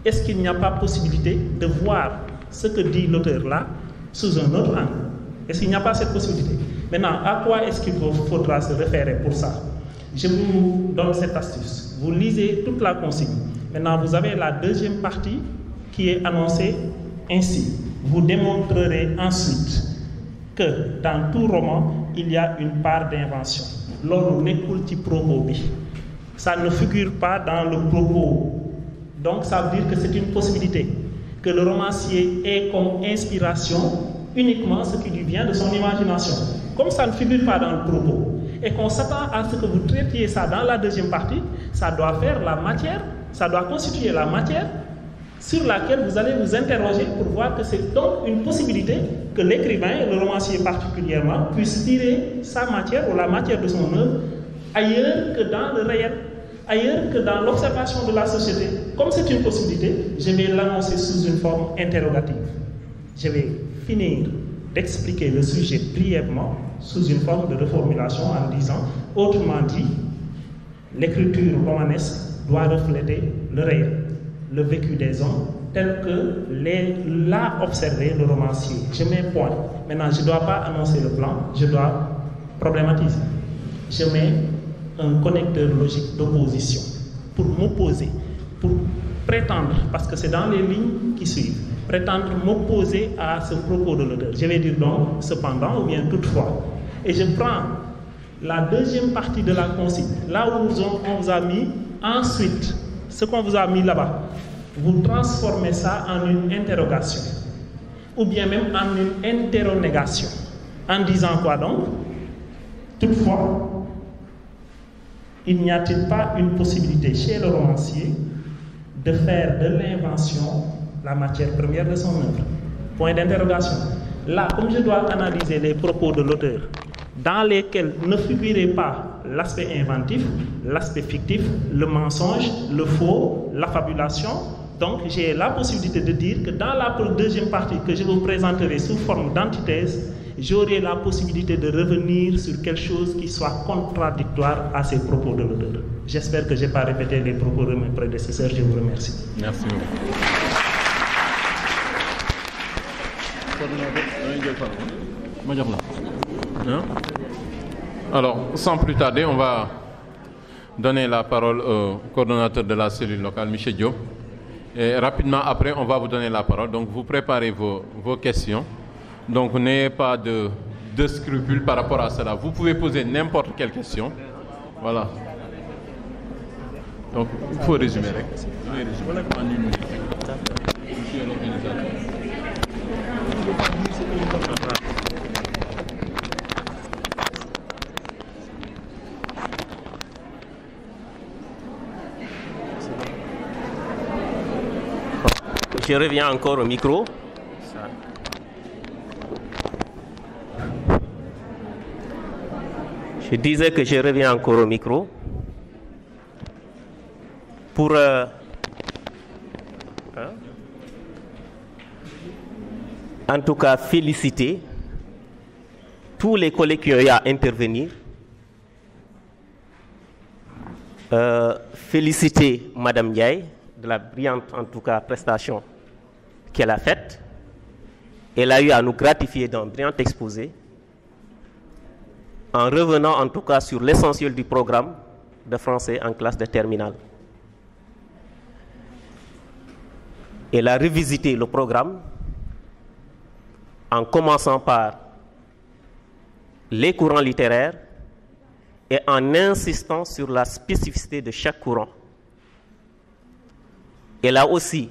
Est-ce qu'il n'y a pas possibilité de voir ce que dit l'auteur là sous un autre angle? Est-ce qu'il n'y a pas cette possibilité? Maintenant, à quoi est-ce qu'il vous faudra se référer pour ça? Je vous donne cette astuce. Vous lisez toute la consigne. Maintenant, vous avez la deuxième partie qui est annoncée ainsi. Vous démontrerez ensuite que dans tout roman, il y a une part d'invention. L'on n'écoule ci propos bi. Ça ne figure pas dans le propos. Donc, ça veut dire que c'est une possibilité. Que le romancier ait comme inspiration uniquement ce qui lui vient de son imagination. Comme ça ne figure pas dans le propos, et qu'on s'attend à ce que vous traitiez ça dans la deuxième partie, ça doit faire la matière, ça doit constituer la matière sur laquelle vous allez vous interroger pour voir que c'est donc une possibilité que l'écrivain, et le romancier particulièrement, puisse tirer sa matière ou la matière de son œuvre ailleurs que dans le réel, ailleurs que dans l'observation de la société. Comme c'est une possibilité, je vais l'annoncer sous une forme interrogative. Je vais finir d'expliquer le sujet brièvement sous une forme de reformulation en disant, autrement dit, l'écriture romanesque doit refléter le réel, le vécu des hommes tel que l'a observé le romancier. Je mets point. Maintenant, je ne dois pas annoncer le plan, je dois problématiser. Je mets un connecteur logique d'opposition pour m'opposer, pour prétendre, parce que c'est dans les lignes qui suivent, prétendre m'opposer à ce propos de l'auteur. Je vais dire donc, cependant, ou bien toutefois. Et je prends la deuxième partie de la consigne, là où on vous a mis ensuite, ce qu'on vous a mis là-bas, vous transformez ça en une interrogation, ou bien même en une interronégation, en disant quoi donc? Toutefois, il n'y a-t-il pas une possibilité chez le romancier de faire de l'invention la matière première de son œuvre? Point d'interrogation. Là, comme je dois analyser les propos de l'auteur, dans lesquels ne figurait pas l'aspect inventif, l'aspect fictif, le mensonge, le faux, l'affabulation, donc j'ai la possibilité de dire que dans la deuxième partie que je vous présenterai sous forme d'antithèse, j'aurai la possibilité de revenir sur quelque chose qui soit contradictoire à ces propos de l'auteur. J'espère que je n'ai pas répété les propos de mes prédécesseurs. Je vous remercie. Merci beaucoup. Alors, sans plus tarder, on va donner la parole au coordonnateur de la cellule locale, M. Diop, Et rapidement, après, on va vous donner la parole. Donc, vous préparez vos questions. Donc, n'ayez pas de scrupules par rapport à cela. Vous pouvez poser n'importe quelle question. Voilà. Donc, il faut résumer. Monsieur l'organisateur. Je reviens encore au micro. Je disais que je reviens encore au micro pour en tout cas féliciter tous les collègues qui ont eu à intervenir, féliciter Madame Ndiaye de la brillante en tout cas prestation qu'elle a faite. Elle a eu à nous gratifier d'un brillant exposé en revenant en tout cas sur l'essentiel du programme de français en classe de terminale. Elle a revisité le programme en commençant par les courants littéraires et en insistant sur la spécificité de chaque courant. Elle a aussi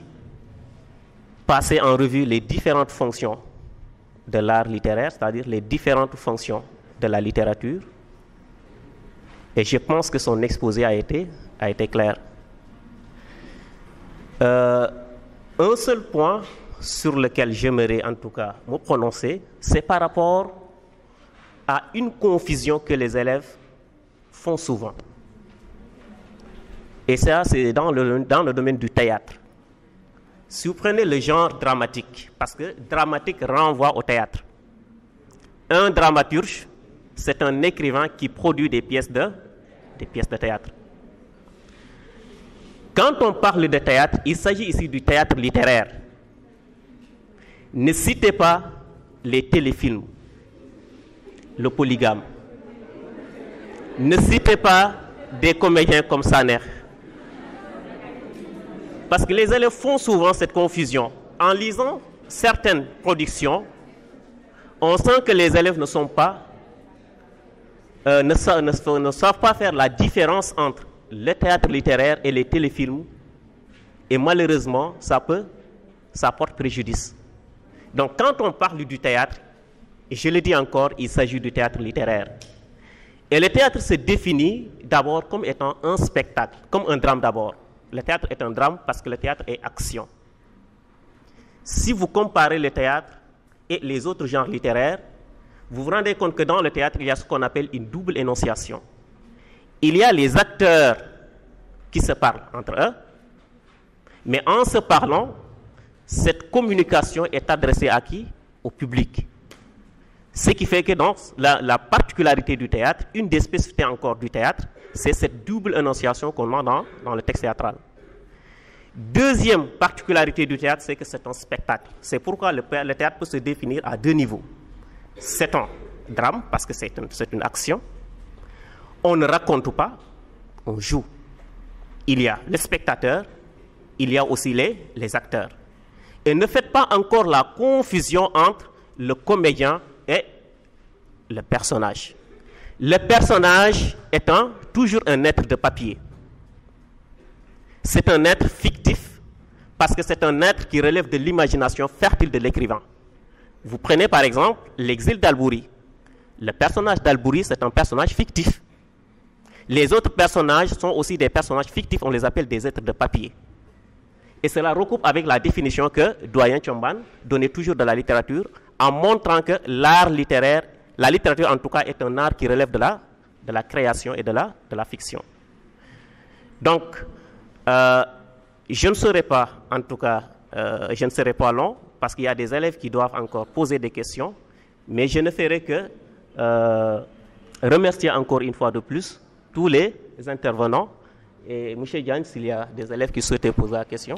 passé en revue les différentes fonctions de l'art littéraire, c'est-à-dire les différentes fonctions de la littérature. Et je pense que son exposé a été clair. Un seul point sur lequel j'aimerais en tout cas me prononcer, c'est par rapport à une confusion que les élèves font souvent. Et ça, c'est dans le domaine du théâtre. Si vous prenez le genre dramatique, parce que dramatique renvoie au théâtre. Un dramaturge, c'est un écrivain qui produit des pièces de théâtre. Quand on parle de théâtre, il s'agit ici du théâtre littéraire. Ne citez pas les téléfilms, le polygame. Ne citez pas des comédiens comme Saner. Parce que les élèves font souvent cette confusion. En lisant certaines productions, on sent que les élèves ne savent pas faire la différence entre le théâtre littéraire et les téléfilms. Et malheureusement, ça porte préjudice. Donc quand on parle du théâtre, et je le dis encore, il s'agit du théâtre littéraire. Et le théâtre se définit d'abord comme étant un spectacle, comme un drame d'abord. Le théâtre est un drame parce que le théâtre est action. Si vous comparez le théâtre et les autres genres littéraires, vous vous rendez compte que dans le théâtre, il y a ce qu'on appelle une double énonciation. Il y a les acteurs qui se parlent entre eux, mais en se parlant, cette communication est adressée à qui? Au public. Ce qui fait que dans la particularité du théâtre, une des spécificités encore du théâtre, c'est cette double énonciation qu'on a dans le texte théâtral. Deuxième particularité du théâtre, c'est que c'est un spectacle. C'est pourquoi le théâtre peut se définir à deux niveaux. C'est un drame, parce que c'est une action. On ne raconte pas, on joue. Il y a le spectateur, il y a aussi les acteurs. Et ne faites pas encore la confusion entre le comédien et le personnage. Le personnage étant toujours un être de papier. C'est un être fictif, parce que c'est un être qui relève de l'imagination fertile de l'écrivain. Vous prenez par exemple l'exil d'Albouri. Le personnage d'Albouri, c'est un personnage fictif. Les autres personnages sont aussi des personnages fictifs, on les appelle des êtres de papier. Et cela recoupe avec la définition que Doyen Tchomban donnait toujours de la littérature, en montrant que l'art littéraire, la littérature en tout cas, est un art qui relève de la création et de la fiction. Donc, je ne serai pas, en tout cas, je ne serai pas long, parce qu'il y a des élèves qui doivent encore poser des questions, mais je ne ferai que remercier encore une fois de plus tous les intervenants. Et M. Diagne, s'il y a des élèves qui souhaitaient poser la question.